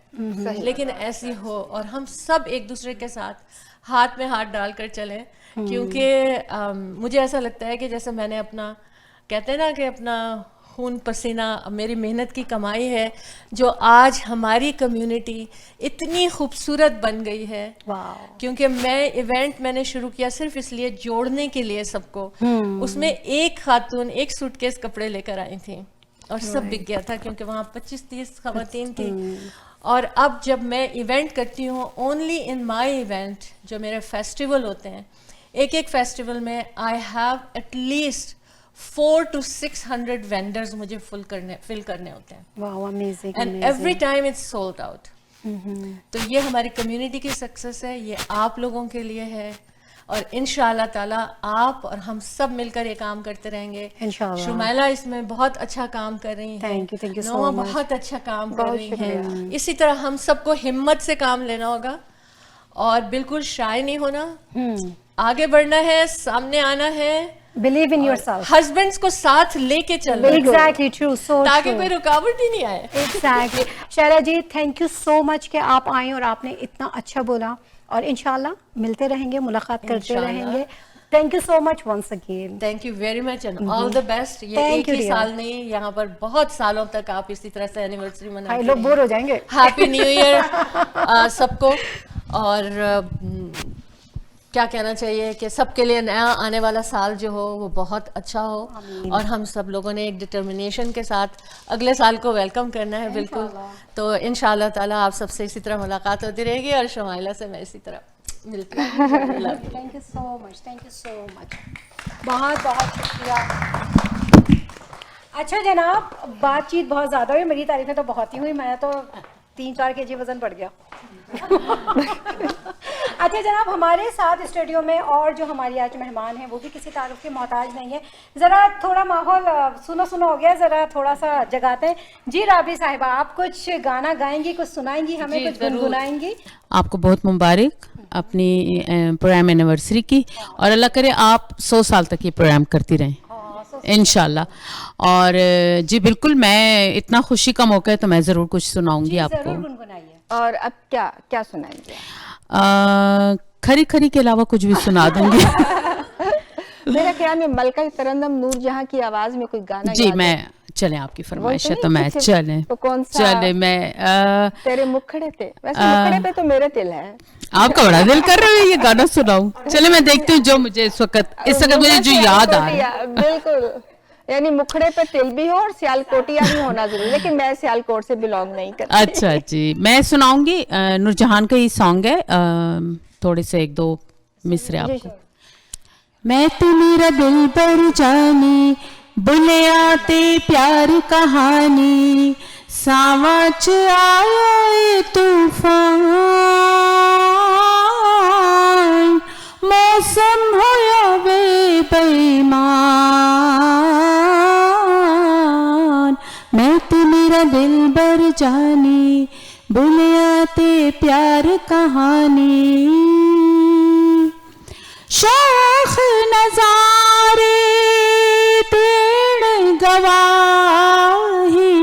लेकिन ऐसी हो, और हम सब एक दूसरे के साथ हाथ में हाथ डालकर चलें। क्योंकि मुझे ऐसा लगता है कि जैसे मैंने अपना, कहते हैं ना कि अपना खून पसीना, मेरी मेहनत की कमाई है, जो आज हमारी कम्युनिटी इतनी खूबसूरत बन गई है। क्योंकि मैंने शुरू किया सिर्फ इसलिए, जोड़ने के लिए सबको। उसमें एक खातून एक सूटकेस कपड़े लेकर आई थी और सब बिक गया था, क्योंकि वहाँ 25-30 खवातीन थी। और अब जब मैं इवेंट करती हूँ, ओनली इन माई इवेंट, जो मेरे फेस्टिवल होते हैं, एक एक फेस्टिवल में I have at least 400 to 600 vendors मुझे फिल करने होते हैं। Wow, amazing. And every time it's sold out. तो ये हमारी कम्युनिटी की सक्सेस है, ये आप लोगों के लिए है। और इंशाअल्लाह ताला आप और हम सब मिलकर ये काम करते रहेंगे इंशाअल्लाह। शुमाइला इसमें बहुत अच्छा काम कर रही है, thank you so Noma much, बहुत अच्छा काम कर रही है। इसी तरह हम सबको हिम्मत से काम लेना होगा और बिल्कुल शाय नहीं होना, आगे बढ़ना है, सामने आना है, बिलीव इन योरसेल्फ, हस्बैंड्स को साथ लेके चलना। एग्जैक्टली ट्रू, सो ताकि कोई रुकावट ही नहीं आए। Exactly. Shaila ji, thank you so much कि आप आए और आपने इतना अच्छा बोला, और इंशाल्लाह मिलते रहेंगे, मुलाकात करते रहेंगे। Thank you so much once again. Thank you very much and all the best. ये एक ही साल नहीं, यहाँ पर बहुत सालों तक आप इसी तरह से एनिवर्सरी मनाएं। लोग बोर हो जाएंगे। हैप्पी न्यू ईयर सबको। और क्या कहना चाहिए कि सबके लिए नया आने वाला साल जो हो वो बहुत अच्छा हो, और हम सब लोगों ने एक डिटर्मिनेशन के साथ अगले साल को वेलकम करना है। बिल्कुल। तो इंशाअल्लाह ताला आप सबसे इसी तरह मुलाकात होती रहेगी, और शुमाइला से मैं इसी तरह मिलती हूँ। Thank you so much, thank you so much, बहुत बहुत शुक्रिया। अच्छा जनाब, बातचीत बहुत ज़्यादा हुई, मेरी तारीफें तो बहुत ही हुई, मैं तो 3-4 kg वजन बढ़ गया। अच्छा जनाब, हमारे साथ स्टूडियो में और जो हमारी आज मेहमान हैं वो भी किसी तारुफ के मोहताज नहीं है। ज़रा थोड़ा माहौल सुना सुना हो गया, ज़रा थोड़ा सा जगाते हैं। जी राबी साहिबा, आप कुछ गाना गाएंगी, कुछ सुनाएंगी हमें, कुछ गुनगुनाएंगी? आपको बहुत मुबारक। अपनी प्रोग्राम एनिवर्सरी की, और अल्लाह करे आप 100 साल तक ये प्रोग्राम करती रहें इंशाल्लाह। और जी बिल्कुल, मैं इतना खुशी का मौका है तो मैं ज़रूर कुछ सुनाऊंगी आपको। और अब क्या क्या सुनाएंगे? खरी खरी के अलावा कुछ भी सुना दूंगी। मेरा ख्याल में मलका तरन्नुम नूरजहां की आवाज में कोई गाना जी याद मैं है? चले आपकी फरमाइश है तो तो नहीं, मैं कुछ- चले तो कौन सा? चले मैं तेरे मुखड़े पे, वैसे मुखड़े पे तो मेरे दिल है। आपका बड़ा दिल कर रहा है ये गाना सुनाऊं। चले मैं देखती हूँ जो मुझे इस वक्त मुझे जो याद आ रहा है। बिल्कुल, यानी मुखड़े पे तिल भी हो और सियालकोटिया भी होना जरूरी, लेकिन मैं सियालकोट से बिलोंग नहीं करती। अच्छा जी, मैं सुनाऊंगी। नूरजहान का ही सॉन्ग है, थोड़े से 1-2 मिसरे आपको। मैं तो मेरा दिल पर जानी, बुले आते प्यार कहानी, सावच आया ये तूफान, मौसम होया वे बेईमान, मैं तो मेरा दिल बर जानी, बुले आते प्यार कहानी, शौख नजारे पेड़ गवाही,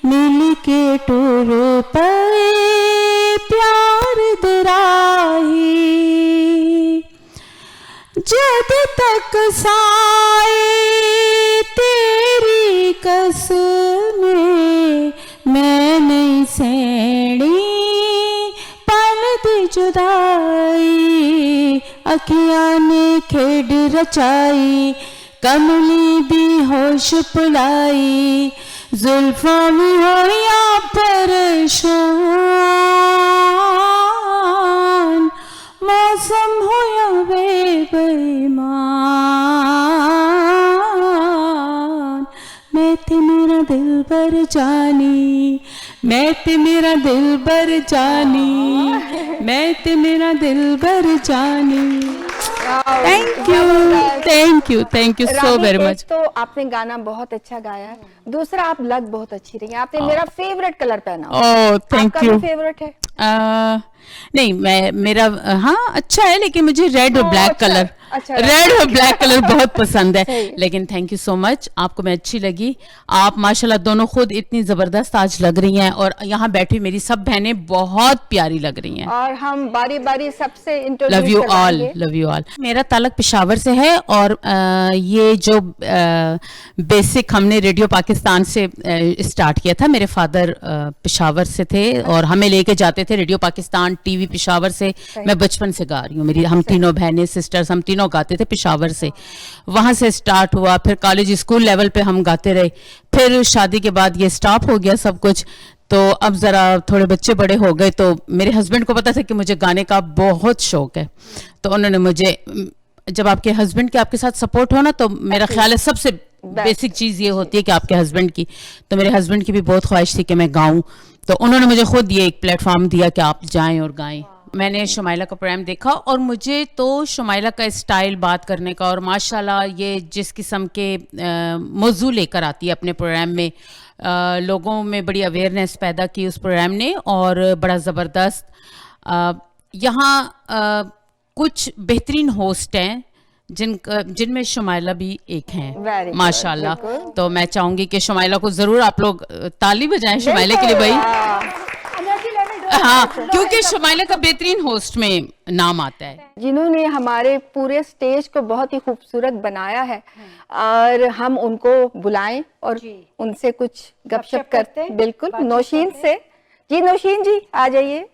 मिल के टूर पे प्यार दराही, जब तक साए तेरी कसमें, मैं नहीं सैणी पलद जुदाई, अखियां ने खेड रचाई, कमली भी होश पुलाई, जुल्फों में होया परेशान, मौसम होया बेईमान, मैं ते मेरा दिल बर जानी, मैं ते मेरा दिल बर जानी, मैं ते मेरा दिल बर जानी। Thank you so very Rani, much. एक तो आपने गाना बहुत अच्छा गाया है, दूसरा आप लग बहुत अच्छी रही हैं। आपने मेरा फेवरेट कलर पहना हुआ है। ओह थैंक आपका यू। भी फेवरेट है? नहीं, मैं मेरा हाँ अच्छा है, लेकिन मुझे रेड और ब्लैक अच्छा, कलर अच्छा, रेड और ब्लैक कलर बहुत पसंद है। सही। लेकिन थैंक यू सो मच, आपको मैं अच्छी लगी। आप माशाल्लाह दोनों खुद इतनी जबरदस्त आज लग रही हैं, और यहाँ बैठी मेरी सब बहनें बहुत प्यारी लग रही हैं। और हम बारी बारी सबसे लव इंट्रोड्यूस यू ऑल, करवाएंगे। Love you all. मेरा ताल्लुक पेशावर से है, और ये जो बेसिक हमने रेडियो पाकिस्तान से स्टार्ट किया था। मेरे फादर पेशावर से थे और हमें लेके जाते थे रेडियो पाकिस्तान, टीवी पेशावर से। मैं बचपन से गा रही हूँ, मेरी हम तीनों बहनें सिस्टर्स हम तीनों गाते थे पेशावर से। वहाँ से स्टार्ट हुआ, फिर कॉलेज स्कूल लेवल पे हम गाते रहे, फिर शादी के बाद ये स्टॉप हो गया सब कुछ। तो अब ज़रा थोड़े बच्चे बड़े हो गए, तो मेरे हस्बैंड को पता था कि मुझे गाने का बहुत शौक है, तो उन्होंने मुझे, जब आपके हस्बैंड के आपके साथ सपोर्ट हो ना, तो मेरा ख्याल है सबसे बेसिक चीज़ ये होती है कि आपके हस्बैंड की। तो मेरे हस्बैंड की भी बहुत ख्वाहिश थी कि मैं गाऊं, तो उन्होंने मुझे खुद ये एक प्लेटफॉर्म दिया कि आप जाएं और गाएं। मैंने शुमाइला का प्रोग्राम देखा, और मुझे तो शुमाइला का स्टाइल बात करने का, और माशाल्लाह ये जिस किस्म के मौजू लेकर आती है अपने प्रोग्राम में, लोगों में बड़ी अवेयरनेस पैदा की उस प्रोग्राम ने, और बड़ा ज़बरदस्त। यहाँ कुछ बेहतरीन होस्ट हैं जिनमें शुमाइला भी एक Very हैं good, माशाल्लाह। बिल्कुल। तो मैं चाहूंगी कि शुमाइला को ज़रूर आप लोग ताली बजाएं शुमाइला के लिए भाई। हाँ, क्योंकि शुमाइला का बेहतरीन होस्ट में नाम आता है। जिन्होंने हमारे पूरे स्टेज को बहुत ही खूबसूरत बनाया है, और हम उनको बुलाएं और उनसे कुछ गपशप करते हैं। बिल्कुल, नौशीन से। जी नौशीन जी, आ जाइए।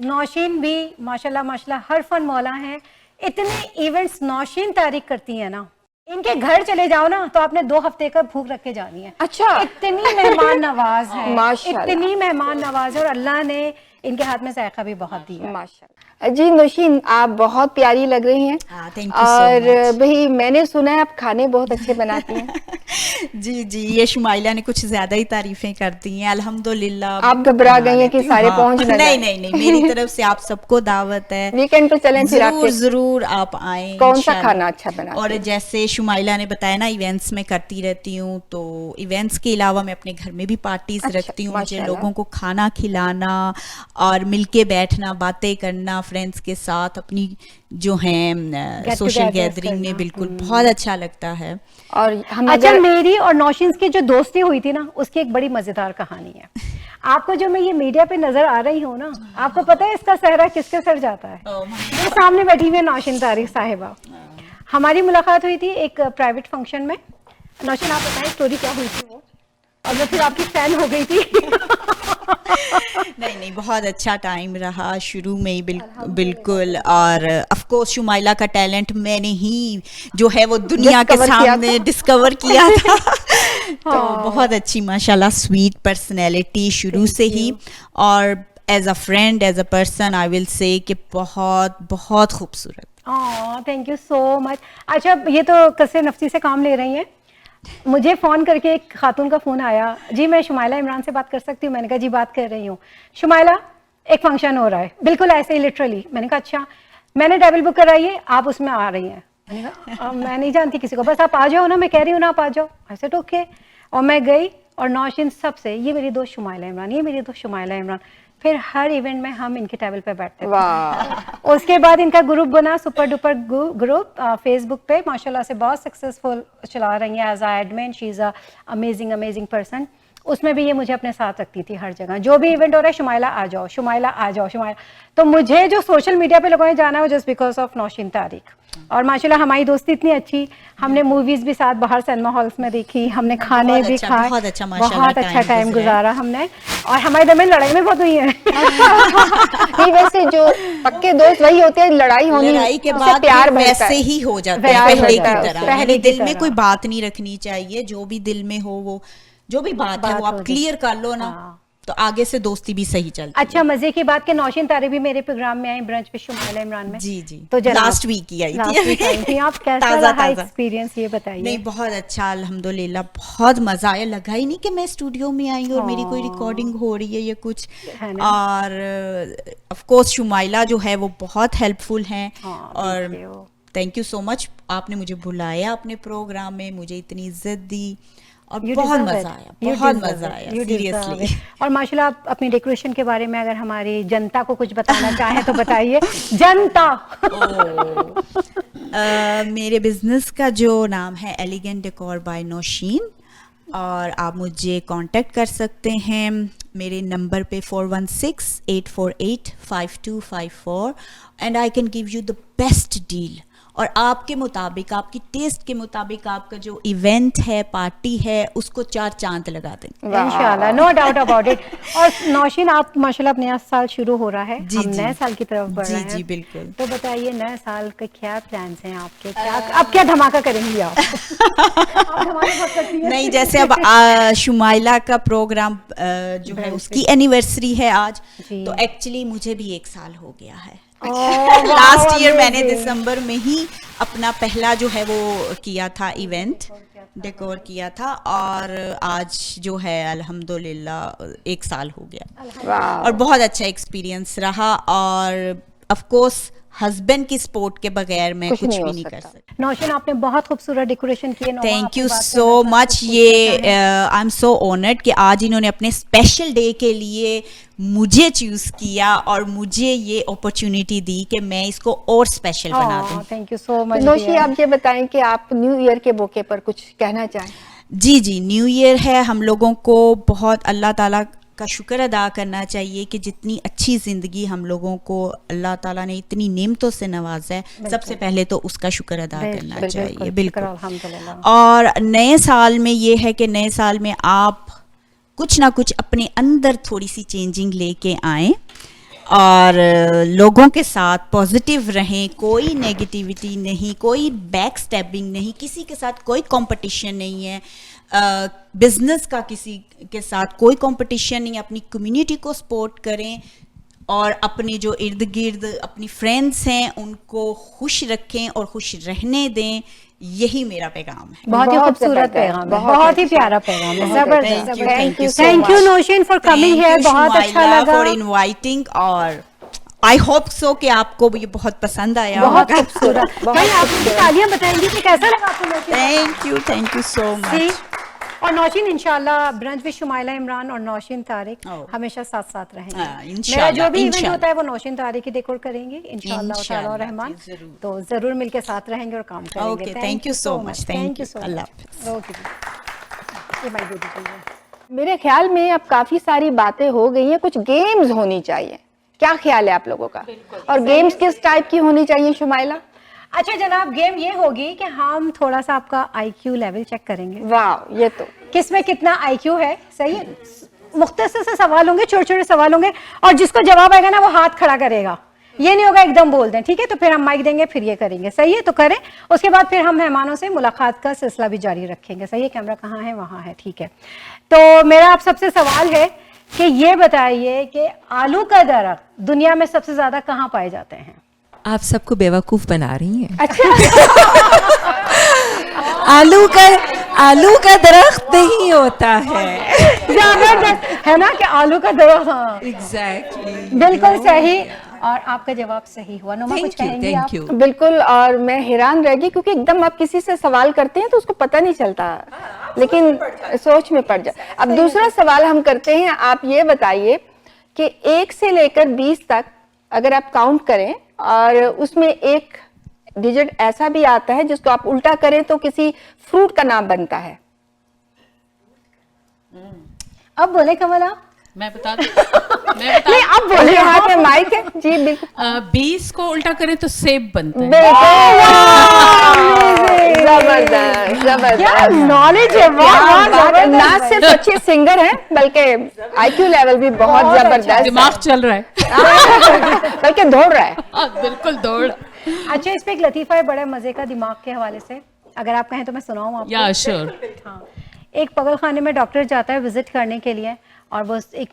नौशीन भी माशाल्लाह माशाल्लाह हर फन मौला हैं। इतने इवेंट्स नौशीन तारीख करती है ना, इनके घर चले जाओ ना तो आपने 2 हफ्ते का भूख रख के जानी है। अच्छा। इतनी मेहमान नवाज है, माशाल्लाह। इतनी मेहमान नवाज है, और अल्लाह ने इनके हाथ में जायका भी बहुत दिया है। माशाल्लाह। जी नौशीन, आप बहुत प्यारी लग रही हैं। हाँ, thank you so और much। भाई मैंने सुना है आप खाने बहुत अच्छे बनाती हैं। जी जी, ये शुमाइला ने कुछ ज्यादा ही तारीफें कर दी हैं, अल्हम्दुलिल्लाह। आप घबरा गई हैं कि लेती हूँ, सारे हाँ। पहुंच ना नहीं जाएं। नहीं नहीं, मेरी तरफ से आप सबको दावत है, वीकेंड पे चलें फिर जरूर आपके जरूर आप आए। कौन सा इंशाल्लाह। खाना अच्छा बनाती और हैं? जैसे शुमाइला ने बताया ना, इवेंट्स में करती रहती हूँ, तो इवेंट्स के अलावा मैं अपने घर में भी पार्टीज अच्छा, रखती हूँ। मुझे माशाल्लाह। लोगों को खाना खिलाना और मिलके बैठना, बातें करना फ्रेंड्स के साथ, अपनी जो है Get सोशल togethers गैदरिंग में करना। बिल्कुल बहुत अच्छा लगता है। और हम अच्छा, अगर मेरी और नौशीन की जो दोस्ती हुई थी ना, उसकी एक बड़ी मजेदार कहानी है। आपको जो मैं ये मीडिया पे नजर आ रही हूँ ना, आपको पता है इसका सहरा किसके सर जाता है? मेरे सामने बैठी हुई है नौशीन तारिक साहिबा। हमारी मुलाकात हुई थी एक प्राइवेट फंक्शन में। नौशीन, आप बताएं स्टोरी क्या हुई थी वो? और मैं फिर आपकी फैन हो गई थी। नहीं नहीं, बहुत अच्छा टाइम रहा शुरू में ही, बिल्कुल। और ऑफ कोर्स शुमाइला का टैलेंट मैंने ही जो है वो दुनिया के Discover किया सामने था। डिस्कवर किया था। तो बहुत अच्छी माशाल्लाह स्वीट पर्सनैलिटी शुरू से ही, और as a friend, as a person I will say कि बहुत बहुत खूबसूरत। Thank you so much. अच्छा, ये तो कसरे नफसी से काम ले रही हैं। मुझे फ़ोन करके एक खातून का फ़ोन आया, जी मैं शुमाइला इमरान से बात कर सकती हूँ? मैंने कहा जी बात कर रही हूँ। शुमाइला, एक फंक्शन हो रहा है, बिल्कुल ऐसे ही लिटरली। मैंने कहा अच्छा, मैंने टेबल बुक कराई है, आप उसमें आ रही हैं? मैंने कहा मैं नहीं जानती किसी को, बस आप आ जाओ ना, मैं कह रही हूँ ना आप आ जाओ। I said okay. और मैं गई, और नौशीन सबसे, ये मेरी दोस्त शुमाइला इमरान, ये मेरी दोस्त शुमाइला इमरान। फिर हर इवेंट में हम इनके टेबल पे बैठते थे। वाह, उसके बाद इनका ग्रुप बना, सुपर डुपर ग्रुप फेसबुक पे, माशाल्लाह से बहुत सक्सेसफुल चला रही हैं as a admin. She is a amazing person. उसमें भी ये मुझे अपने साथ रखती थी हर जगह, जो भी इवेंट हो रहा है, शुमाइला आ जाओ, शुमाइला आ जाओ, शुमाइला। तो मुझे जो सोशल मीडिया पे लोगों ने जाना है वो just because of Nausheen Tariq. और माशाल्लाह हमारी दोस्ती इतनी अच्छी, हमने मूवीज भी साथ बाहर सिनेमा हॉल्स में देखी, हमने खाने बहुत भी अच्छा, खाए, बहुत अच्छा माशाल्लाह बहुत अच्छा टाइम टाइम गुजरा है। गुजारा हमने। और हमारे दरमियान लड़ाई में बहुत हुई है। नहीं वैसे जो पक्के दोस्त वही होते हैं, लड़ाई होनी लड़ाई के उससे बाद प्यार फिर बढ़ता वैसे है। ही हो जाता प्यार है पहले बढ़ता की है, तरह, पहले यानी की दिल में तरह। कोई बात नहीं रखनी चाहिए। जो भी दिल में हो, वो जो भी बात है बात वो हो आप जाए। क्लियर कर लो ना, हाँ। तो आगे से दोस्ती भी सही चलती अच्छा, मजे की बात कि नौशीन तारिक भी मेरे प्रोग्राम में आई, ब्रंच पे शुमाइला इमरान में। है। जी जी, तो जनाब, लास्ट वीक ही आई लास्ट वीक आई थी। आप कैसा ताज़ा रहा ताज़ा। एक्सपीरियंस, ये बताइए। नहीं, बहुत अच्छा अल्हम्दुलिल्लाह, बहुत मजा आया। लगा ही नहीं कि मैं स्टूडियो में आई हूँ और मेरी कोई रिकॉर्डिंग हो रही है या कुछ। है ना? और ऑफ कोर्स शुमाइला जो है वो बहुत हेल्पफुल हैं। हाँ, और thank you। Thank you so much, आपने मुझे बुलाया अपने प्रोग्राम में, मुझे इतनी इज्जत दी, और You बहुत deserve मजा it. आया, You बहुत deserve मजा it. आया You deserve सीरियसली। it. और माशाल्लाह, आप अपनी डेकोरेशन के बारे में अगर हमारी जनता को कुछ बताना चाहें तो बताइए। जनता। मेरे बिजनेस का जो नाम है एलिगेंट डेकोर बाय नौशीन, और आप मुझे कांटेक्ट कर सकते हैं मेरे नंबर पे 4168485254, and I can give you the best deal. और आपके मुताबिक, आपकी टेस्ट के मुताबिक आपका जो इवेंट है, पार्टी है, उसको 4 चांद लगा देंगे। इंशाल्लाह, नो डाउट अबाउट इट। और नौशीन, आप माशाल्लाह अपने नया साल शुरू हो रहा है, जी, हम जी। नए साल की तरफ बढ़ जी, रहे हैं। जी, बिल्कुल। तो बताइए, नए साल के क्या प्लान्स हैं आपके? क्या अब क्या धमाका करेंगी आप? आप धमाका बहुत करती हैं। नहीं, जैसे अब शुमाइला का प्रोग्राम जो है उसकी एनिवर्सरी है आज, जी। तो एक्चुअली मुझे भी 1 साल हो गया है। Oh, लास्ट wow, ईयर मैंने amazing. दिसंबर में ही अपना पहला जो है वो किया था, इवेंट डेकोर किया था, और आज जो है अल्हम्दुलिल्लाह 1 साल हो गया, वाह, और बहुत अच्छा एक्सपीरियंस रहा। और ऑफ कोर्स हस्बैंड की सपोर्ट के बगैर मैं कुछ नहीं भी हो नहीं कर सकता। सकती। नौशीन, आपने बहुत खूबसूरत डेकोरेशन की है। नौमा, थैंक आपकी यू बात सो करना मच। चाहती हूँ, ये पूछना चाहें? आई एम सो ऑनर्ड कि आज इन्होंने अपने स्पेशल डे के लिए मुझे चूज किया और मुझे ये अपॉर्चुनिटी दी कि मैं इसको और स्पेशल बना दूं। Thank you so much. Naushi, आप ये बताएं कि आप न्यू ईयर के मौके पर कुछ कहना चाहें। जी जी, न्यू ईयर है, हम लोगों को बहुत अल्लाह ताला का शुक्र अदा करना चाहिए कि जितनी अच्छी ज़िंदगी हम लोगों को अल्लाह ताला ने इतनी नेमतों से नवाजा है, सबसे पहले तो उसका शुक्र अदा करना चाहिए। बिल्कुल। अल्हम्दुलिल्लाह। और नए साल में ये है कि नए साल में आप कुछ ना कुछ अपने अंदर थोड़ी सी चेंजिंग लेके आएं, और लोगों के साथ पॉजिटिव रहें, कोई नेगेटिविटी नहीं, कोई बैक स्टेपिंग नहीं, किसी के साथ कोई कंपटीशन नहीं है, बिजनेस का किसी के साथ कोई कंपटीशन नहीं, अपनी कम्युनिटी को सपोर्ट करें, और अपने जो इर्द गिर्द अपनी फ्रेंड्स हैं उनको खुश रखें और खुश रहने दें। यही मेरा पैगाम है। बहुत ही बहुत खूबसूरत जबरदस्त, पैगाम है, बहुत बहुत ही अच्छा। प्यारा पैगाम है, बहुत जबरदस्त अच्छा। जबरदस्त। Thank you so thank you much. Nausheen for coming here, बहुत अच्छा लगा। फॉर इनवाइटिंग, और आई होप सो कि आपको ये बहुत पसंद आया बहुत होगा। खूबसूरत। भाई आप मुझे तालियां बताएंगी कि कैसा लगा आपको Nausheen? Thank you so See? Much. और नौशीन इंशाल्लाह ब्रंच विद शुमाइला इमरान और नौशीन तारिक Oh. हमेशा साथ साथ रहेंगे। हाँ, मेरा इंशाल्लाह, जो भी इवेंट इंशाल्लाह। होता है वो नौशीन तारिक ही डेकोर करेंगे इंशाल्लाह ताला और रहमान। जी, जरूर। तो जरूर मिलके साथ रहेंगे और काम करेंगे। Okay, thank you so much. Thank you. so Allah much. हाफिज़। ओके जी, ये माय ब्यूटीफुल। मेरे ख्याल में अब काफी सारी बातें हो गई हैं, कुछ गेम्स होनी चाहिए। क्या ख्याल है आप लोगों का? और गेम्स किस टाइप की होनी चाहिए शुमाइला? अच्छा जनाब, गेम ये होगी कि हम थोड़ा सा आपका आईक्यू लेवल चेक करेंगे, वाह, ये तो किस में कितना आईक्यू है। सही है, मुख्तसर से सवाल होंगे, छोटे छोटे सवाल होंगे, और जिसको जवाब आएगा ना वो हाथ खड़ा करेगा, ये नहीं होगा एकदम बोल दें, ठीक है? तो फिर हम माइक देंगे, फिर ये करेंगे, सही है? तो करें, उसके बाद फिर हम मेहमानों से मुलाकात का सिलसिला भी जारी रखेंगे, सही है? कैमरा कहाँ है? वहाँ है, ठीक है। तो मेरा आप सबसे सवाल है कि ये बताइए कि आलू का दरख्त दुनिया में सबसे ज्यादा कहाँ पाए जाते हैं? आप सबको बेवकूफ बना रही हैं। अच्छा। आलू का दरख्त नहीं होता है। जबरदस्त है ना कि आलू का दरख्त। हाँ एग्जैक्टली। बिल्कुल सही, और आपका जवाब सही हुआ। नुमा कुछ थैंक यू, कहेंगी थैंक आप? यू। बिल्कुल, और मैं हैरान रह गई क्योंकि एकदम आप किसी से सवाल करते हैं तो उसको पता नहीं चलता, लेकिन सोच में पड़ जाए। अब दूसरा सवाल हम करते हैं, आप ये बताइए कि 1 से लेकर 20 तक अगर आप काउंट करें और उसमें एक डिजिट ऐसा भी आता है जिसको आप उल्टा करें तो किसी फ्रूट का नाम बनता है। अब बोले कमल आप? मैं बता दूं? मैं बता नहीं, अब बोलिए, हाथ में माइक है जी। बिल्कुल 20 को उल्टा करें तो सेब बनता है। जबरदस्त, क्या जबरदस्त। नॉलेज है, वाह वाह, क्या बात है। ना जबरदस्त। सिर्फ अच्छे सिंगर हैं बल्कि आईक्यू लेवल भी बहुत बहुत जबरदस्त दिमाग चल रहा है। है। बल्कि दौड़ रहा है। बिल्कुल दौड़। अच्छा, इस पे एक लतीफा है बड़े मजे का दिमाग के हवाले से, अगर आप कहें तो मैं सुनाऊं आपको? या श्योर। हाँ, एक पगल खाने में डॉक्टर जाता है विजिट करने के लिए, और वो एक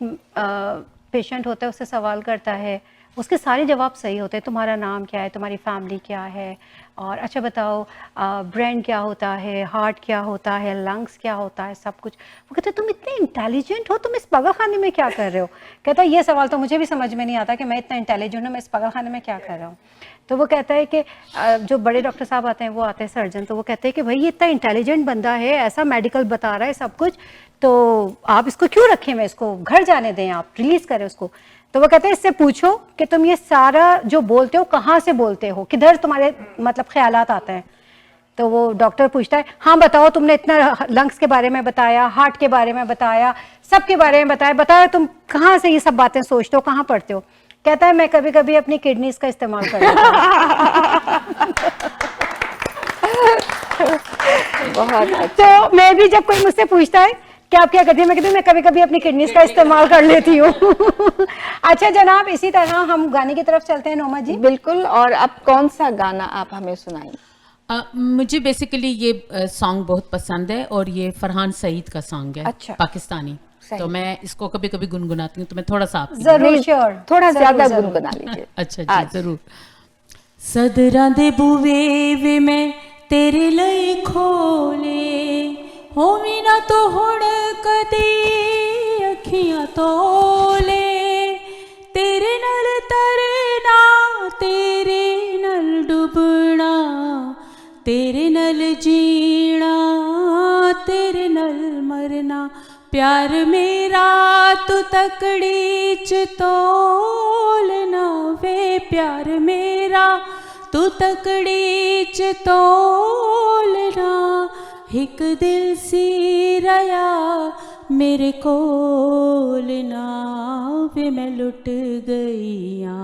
पेशेंट होता है, उससे सवाल करता है, उसके सारे जवाब सही होते हैं। तुम्हारा नाम क्या है, तुम्हारी फैमिली क्या है, और अच्छा बताओ ब्रेन क्या होता है, हार्ट क्या होता है, लंग्स क्या होता है, सब कुछ। वो कहते तुम इतने इंटेलिजेंट हो, तुम इस पागल खाने में क्या कर रहे हो? कहता है ये सवाल तो मुझे भी समझ में नहीं आता कि मैं इतना इंटेलिजेंट हूँ, मैं इस पागल खाने में क्या कर रहा हूँ। तो वो कहता है कि जो बड़े डॉक्टर साहब आते हैं, वो आते हैं सर्जन, तो वो कहते हैं कि भाई ये इतना इंटेलिजेंट बंदा है, ऐसा मेडिकल बता रहा है सब कुछ, तो आप इसको क्यों रखें, मैं इसको घर जाने दें, आप रिलीज करें उसको। तो वो कहते हैं इससे पूछो कि तुम ये सारा जो बोलते हो कहाँ से बोलते हो, किधर तुम्हारे मतलब ख्यालात आते हैं। तो वो डॉक्टर पूछता है हाँ बताओ, तुमने इतना लंग्स के बारे में बताया, हार्ट के बारे में बताया, सब के बारे में बताया, बताया तुम कहाँ से ये सब बातें सोचते हो, कहाँ पढ़ते हो? कहता है मैं कभी कभी अपनी किडनीज का इस्तेमाल करता हूँ। बहुत अच्छा। तो मैं भी जब कोई मुझसे पूछता है कि आप क्या करती हैं, मैं कहती हूँ मैं कभी कभी अपनी किडनीज का इस्तेमाल कर लेती हूँ। अच्छा जनाब, इसी तरह हम गाने की तरफ चलते हैं नोमा जी। बिल्कुल, और अब कौन सा गाना आप हमें सुनाएंगे? मुझे बेसिकली ये सॉन्ग बहुत पसंद है, और ये फरहान सईद का सॉन्ग है। अच्छा। पाकिस्तानी। तो मैं इसको कभी कभी गुनगुनाती हूँ, तो मैं थोड़ा सा आपकी जरूर, श्योर, थोड़ा ज्यादा गुनगुना लीजिए। अच्छा जी, जरूर। सदरां दे बूवे वे मैं तेरे लई खोले, होवी ना तो हुण कदी अखियां तोले, तेरे नल तरना तेरे नल डुबना, तेरे नल जीना तेरे नल मरना, प्यार मेरा तू तकड़ी च तोलना वे, प्यार मेरा तू तकड़ी च तोलना, एक दिल सी रया मेरे कोल ना वे, मैं लुट गईया,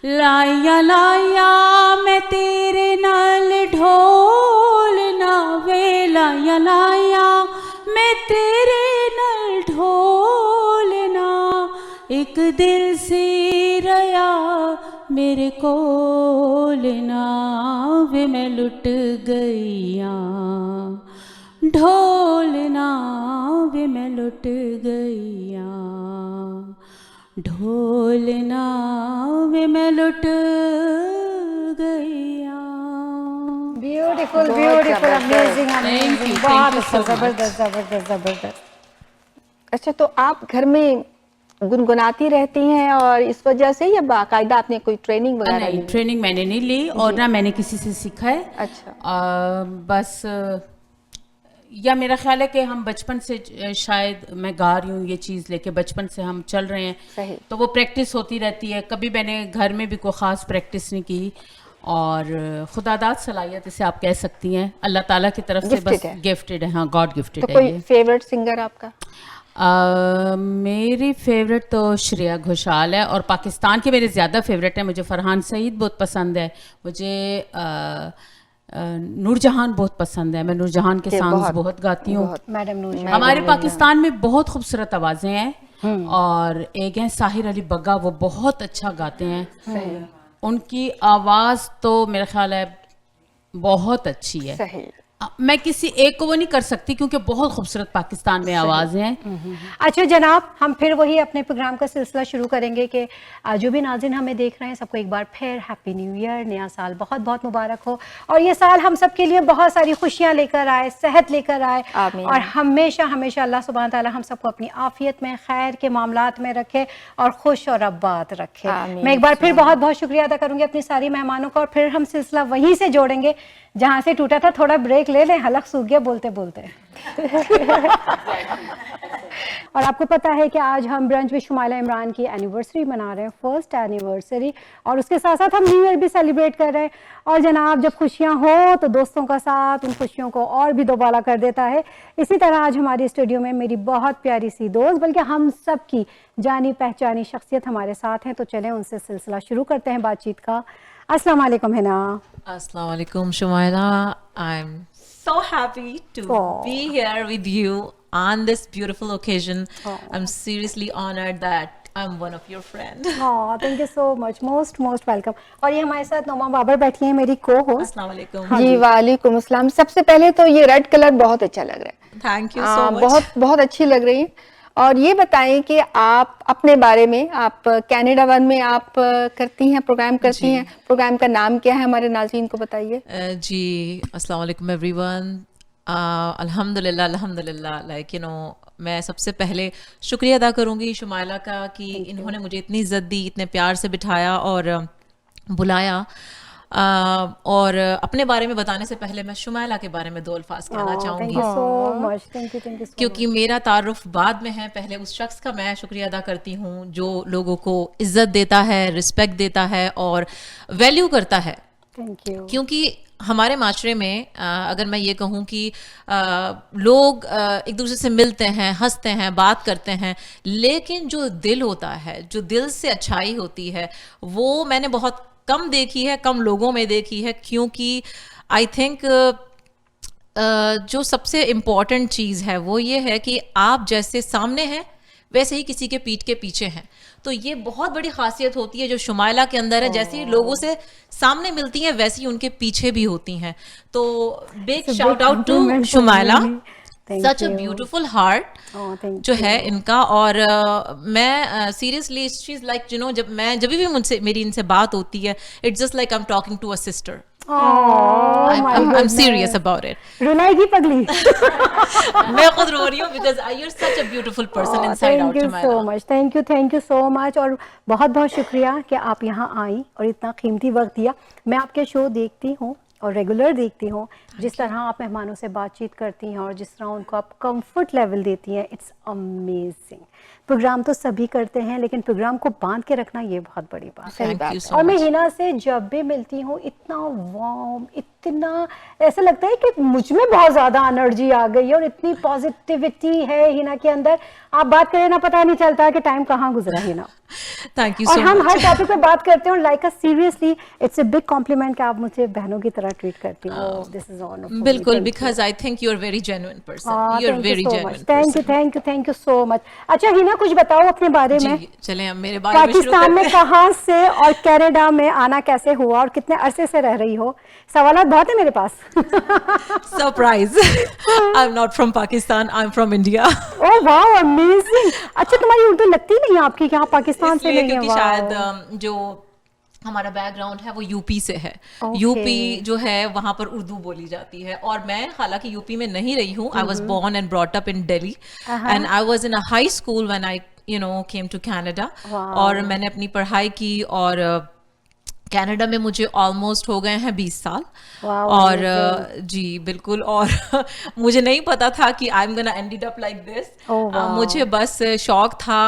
लाया लाया मैं तेरे नाल ढोल ना वे, लाया लाया मैं तेरे नाल ढोल ना, एक दिल सी रया मेरे कोल ना वे, मैं लुट गईया, ढोल ना वे मैं लुट गईया, ढोल ना वे मैं लुट गईया। Beautiful beautiful amazing amazing, you, बहुत thank you अच्छा, so much. जबरदस्त जबरदस्त जबरदस्त। अच्छा, तो आप घर में गुनगुनाती रहती हैं और इस वजह से या बाकायदा आपने कोई ट्रेनिंग वगैरह ली नहीं, है? ट्रेनिंग मैंने नहीं ली और ना मैंने किसी से सीखा है। अच्छा। बस या मेरा ख्याल है कि हम बचपन से शायद मैं गा रही हूँ ये चीज़ लेके, बचपन से हम चल रहे हैं, सही। तो वो प्रैक्टिस होती रहती है। कभी मैंने घर में भी कोई ख़ास प्रैक्टिस नहीं की और खुदादाद सलाहियत इसे आप कह सकती हैं, अल्लाह ताला की तरफ से Gifted बस है। गिफ्टेड है। हाँ, गॉड गिफ्टेड तो है कोई ये। फेवरेट सिंगर आपका? मेरी फेवरेट तो श्रेया घोषाल है और पाकिस्तान के मेरे ज़्यादा फेवरेट हैं। मुझे फरहान सईद बहुत पसंद है, मुझे नूरजहान बहुत पसंद है। मैं नूरजहान के सॉन्ग्स बहुत गाती हूँ। मैडम नूर हमारे पाकिस्तान में बहुत खूबसूरत आवाज़ें हैं और एक हैं साहिर अली बग्गा, वो बहुत अच्छा गाते हैं। उनकी आवाज़ तो मेरा ख्याल है बहुत अच्छी है। सही। मैं किसी एक को वो नहीं कर सकती क्योंकि बहुत खूबसूरत पाकिस्तान में आवाज़ें हैं। अच्छा जनाब, हम फिर वही अपने प्रोग्राम का सिलसिला शुरू करेंगे कि जो भी नाज़रीन हमें देख रहे हैं सबको एक बार फिर हैप्पी न्यू ईयर, नया साल बहुत बहुत मुबारक हो और ये साल हम सब के लिए बहुत सारी खुशियाँ लेकर आए, सेहत लेकर आए आमीन। और हमेशा हमेशा अल्लाह सुब्हान ताला हम सबको अपनी आफियत में, खैर के मामलात में रखे और खुश और आबाद रखे। आमीन। मैं एक बार फिर बहुत बहुत शुक्रिया अदा करूँगी अपनी सारी मेहमानों का और फिर हम सिलसिला वहीं से जोड़ेंगे जहाँ से टूटा था। थोड़ा ब्रेक ले लें, हलक सूख गया बोलते बोलते। और आपको पता है कि आज हम ब्रंच विद शुमाइला इमरान की एनिवर्सरी मना रहे हैं, फर्स्ट एनिवर्सरी, और उसके साथ साथ हम न्यू ईयर भी सेलिब्रेट कर रहे हैं। और जनाब, जब खुशियां हो तो दोस्तों का साथ उन खुशियों को और भी दोबाला कर देता है। इसी तरह आज हमारे स्टूडियो में मेरी बहुत प्यारी सी दोस्त, बल्कि हम सब की जानी पहचानी शख्सियत हमारे साथ हैं, तो चलें उनसे सिलसिला शुरू करते हैं बातचीत का। अस्सलाम वालेकुम Hina. Assalamu alaikum, Shumaila. I'm so happy to Aw. be here with you on this beautiful occasion. I'm seriously honored that I'm one of your friends. हाँ, thank you so much, most welcome. और ये हमारे साथ नोमा बाबर बैठी हैं, मेरी को host. Assalamu alaikum. जी वालेकुम अस्सलाम। सबसे पहले तो ये रेड कलर बहुत अच्छा लग रहा है। Thank you so much. बहुत बहुत अच्छी लग रही है। और ये बताएं कि आप अपने बारे में, आप कैनेडा वन में आप करती हैं, प्रोग्राम करती हैं, प्रोग्राम का नाम क्या है हमारे नाज़रीन को बताइए। जी, अस्सलाम वालेकुम एवरीवन। अल्हम्दुलिल्लाह लाइक यू नो, मैं सबसे पहले शुक्रिया अदा करूँगी शुमाइला का कि इन्होंने मुझे इतनी इज़्ज़त दी, इतने प्यार से बिठाया और बुलाया। और अपने बारे में बताने से पहले मैं शुमाइला के बारे में दो अल्फाज कहना थैंक चाहूँगी, you so much, thank you क्योंकि मेरा तारुफ बाद में है। पहले उस शख्स का मैं शुक्रिया अदा करती हूँ जो लोगों को इज़्ज़त देता है, रिस्पेक्ट देता है और वैल्यू करता है। Thank you. क्योंकि हमारे माशरे में अगर मैं ये कहूँ कि लोग एक दूसरे से मिलते हैं, हंसते हैं, बात करते हैं, लेकिन जो दिल होता है, जो दिल से अच्छाई होती है, वो मैंने बहुत कम देखी है, कम लोगों में देखी है। क्योंकि आई थिंक जो सबसे इम्पॉर्टेंट चीज़ है वो ये है कि आप जैसे सामने हैं वैसे ही किसी के पीठ के पीछे हैं। तो ये बहुत बड़ी खासियत होती है जो शुमाइला के अंदर है। जैसे ही लोगों से सामने मिलती हैं वैसे ही उनके पीछे भी होती हैं। तो big shout out to Shumaila, such a beautiful heart जो है इनका। और मैं सीरियसली इस चीज़ लाइक यू नो, जब भी मुझसे मेरी इनसे बात होती है, it's just like I am talking to a sister. I'm serious about it. रुलाएगी पगली। मैं खुद रो रही हूँ because you're such a beautiful person inside out, Shumaila. Thank you so much और बहुत बहुत शुक्रिया कि आप यहाँ आई और इतना कीमती वक्त दिया। मैं आपके शो देखती हूँ और रेगुलर देखती हूँ, जिस तरह आप मेहमानों से बातचीत करती हैं और जिस तरह उनको आप कंफर्ट लेवल देती हैं, इट्स अमेजिंग। प्रोग्राम तो सभी करते हैं लेकिन प्रोग्राम को बांध के रखना ये बहुत बड़ी बात है। Thank you so और मैं much. हिना से जब भी मिलती हूँ इतना वार्म, इतना ऐसा लगता है कि मुझ में बहुत ज़्यादा एनर्जी आ गई है और इतनी पॉजिटिविटी है हिना के अंदर। आप बात करें ना, पता नहीं चलता कि टाइम कहाँ गुजरा हिना। Thank you और so हम much. हर टॉपिक पे बात करते हैं और like seriously it's a big compliment कि आप मुझे बहनों की तरह ट्रीट करती हो। This is honour. बिल्कुल, because I think you're a very genuine person. You're a very genuine person. Thank you so much. अच्छा हिना, कुछ बताओ अपने बारे में। जी, चलें हम मेरे बारे में शुरू पाकिस्तान में करते हैं। कहाँ से और कनाडा में आना कैसे हुआ और कितने अरसे से रह रही हो? सवालात बहुत है मेरे पास। Surprise. I'm not from Pakistan. I'm from India. Oh wow, amazing. अच्छा, तुम्हारी उर्दू लगती नहीं है आपकी कि आप पाकिस्तान से इसलिए नहीं है? क्योंकि शायद जो हमारा बैकग्राउंड है वो यूपी से है। Okay. यूपी जो है वहाँ पर उर्दू बोली जाती है, और मैं हालांकि यूपी में नहीं रही हूँ। I was born and brought up in Delhi, and I was in a high school when I came to Canada. और मैंने अपनी पढ़ाई की, और कनाडा में मुझे ऑलमोस्ट हो गए हैं 20 साल। और जी बिल्कुल, और मुझे नहीं पता था कि I am gonna and up like this. मुझे बस शौक था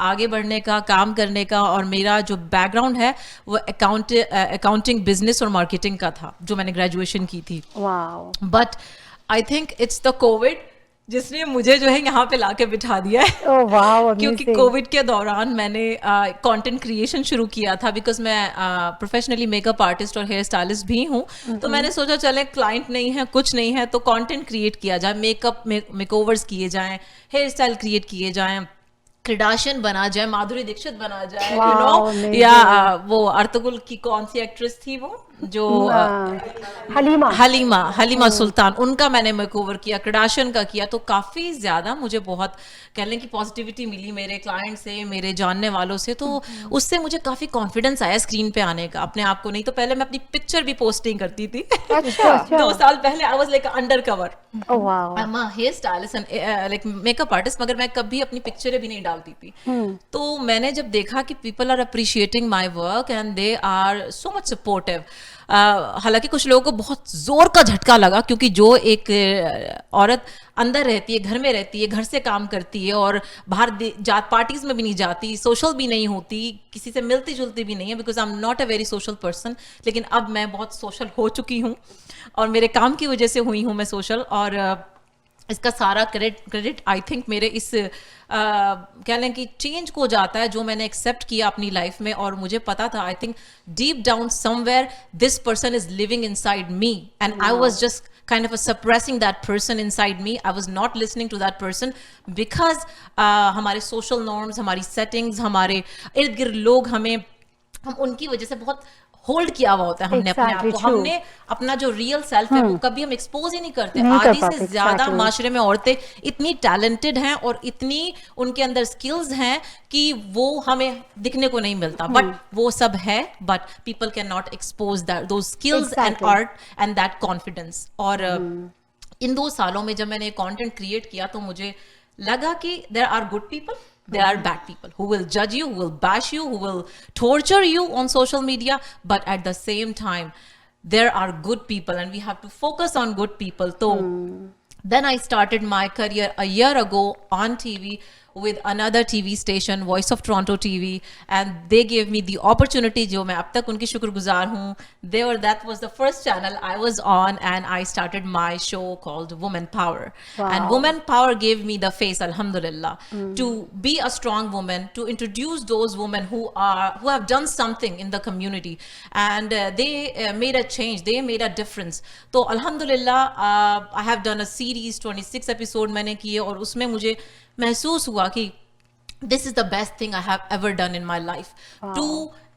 आगे बढ़ने का, काम करने का, और मेरा जो बैकग्राउंड है वो अकाउंटिंग, बिजनेस और मार्केटिंग का था, जो मैंने ग्रेजुएशन की थी। But I think it's the Covid जिसने मुझे जो है यहाँ पे लाके बिठा दिया है। क्योंकि कोविड के दौरान मैंने कंटेंट क्रिएशन शुरू किया था, बिकॉज मैं प्रोफेशनली मेकअप आर्टिस्ट और हेयर स्टाइलिस्ट भी हूँ। तो मैंने सोचा चले क्लाइंट नहीं है, कुछ नहीं है, तो कंटेंट क्रिएट किया जाए, मेकअप मेकओवर्स किए जाएं, हेयर स्टाइल क्रिएट किए जाएं, कृडाशन बना जाए, माधुरी दीक्षित बना जाए, यू नो, या वो अर्तुगरुल की कौन सी एक्ट्रेस थी वो जो हलीमा सुल्तान, उनका मैंने मेकओवर किया, कृडाशन का किया। तो काफ़ी ज़्यादा मुझे बहुत कह लें कि पॉजिटिविटी मिली मेरे क्लाइंट से, मेरे जानने वालों से। तो उससे मुझे काफ़ी कॉन्फिडेंस आया स्क्रीन पे आने का अपने आप को। नहीं तो पहले मैं अपनी पिक्चर भी पोस्टिंग करती थी। 2 साल पहले I was like undercover, I am a hair stylist and like makeup artist, मगर मैं कभी अपनी पिक्चरें भी नहीं डालती थी। तो मैंने जब देखा कि people are appreciating my work and they are so much supportive. हालांकि कुछ लोगों को बहुत जोर का झटका लगा, क्योंकि जो एक औरत अंदर रहती है, घर में रहती है, घर से काम करती है, और बाहर जात पार्टीज में भी नहीं जाती, सोशल भी नहीं होती, किसी से मिलती जुलती भी नहीं है, because I am not a very social person. लेकिन अब मैं बहुत सोशल हो चुकी हूँ, और मेरे काम की वजह से हुई हूँ मैं सोशल। और इसका सारा क्रेडिट आई थिंक मेरे इस कह लें कि चेंज को जाता है जो मैंने एक्सेप्ट किया अपनी लाइफ में। और मुझे पता था, I think deep down somewhere this person is living inside me, and I was just kind of suppressing that person inside me. I was not listening to that person because हमारे social norms, हमारी settings, हमारे इर्द गिर्द लोग हम उनकी वजह से बहुत होल्ड किया हुआ होता है हमने अपने आप को। हमने अपना जो रियल सेल्फ है वो कभी हम एक्सपोज ही नहीं करते। आधी से ज्यादा माशरे में औरतें इतनी टैलेंटेड हैं और इतनी उनके अंदर स्किल्स हैं कि वो हमें दिखने को नहीं मिलता, बट वो सब है, but people can not expose those skills and art and that confidence. और इन 2 सालों में जब मैंने कंटेंट क्रिएट किया तो मुझे लगा कि there are good people, there are bad people who will judge you, who will bash you, who will torture you on social media, but at the same time there are good people and we have to focus on good people. So then I started my career a year ago on TV with another TV station, Voice of Toronto TV, and they gave me the opportunity जो मैं अब तक उनकी शुक्रगुजार हूँ। That was the first channel I was on, and I started my show called Woman Power. And Woman Power gave me the face, alhamdulillah, to be a strong woman, to introduce those women who have done something in the community, and they made a change, they made a difference. तो alhamdulillah, I have done a series, 26 episode मैंने किए, और उसमें मुझे महसूस हुआ कि this is the best thing I have ever done in my life. To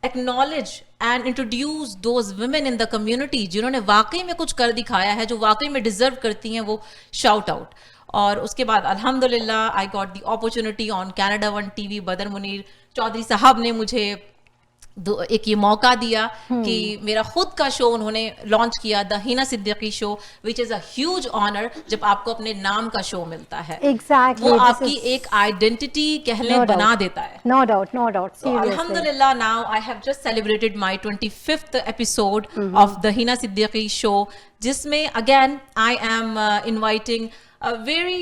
acknowledge and introduce those women in the community जिन्होंने वाकई में कुछ कर दिखाया है, जो वाकई में डिजर्व करती हैं वो शाउट आउट। और उसके बाद अल्हम्दुलिल्लाह I got the opportunity on Canada 1 TV। बदर मुनीर चौधरी साहब ने मुझे एक ये मौका दिया कि मेरा खुद का शो उन्होंने लॉन्च किया, the Hina Siddiqui show, which is a huge honour जब आपको अपने नाम का शो मिलता है। Exactly, वो आपकी एक आइडेंटिटी कहले बना देता है। No doubt. So, alhamdulillah, now I have just celebrated my 25th episode of the Hina Siddiqui show, जिसमें again I am inviting a very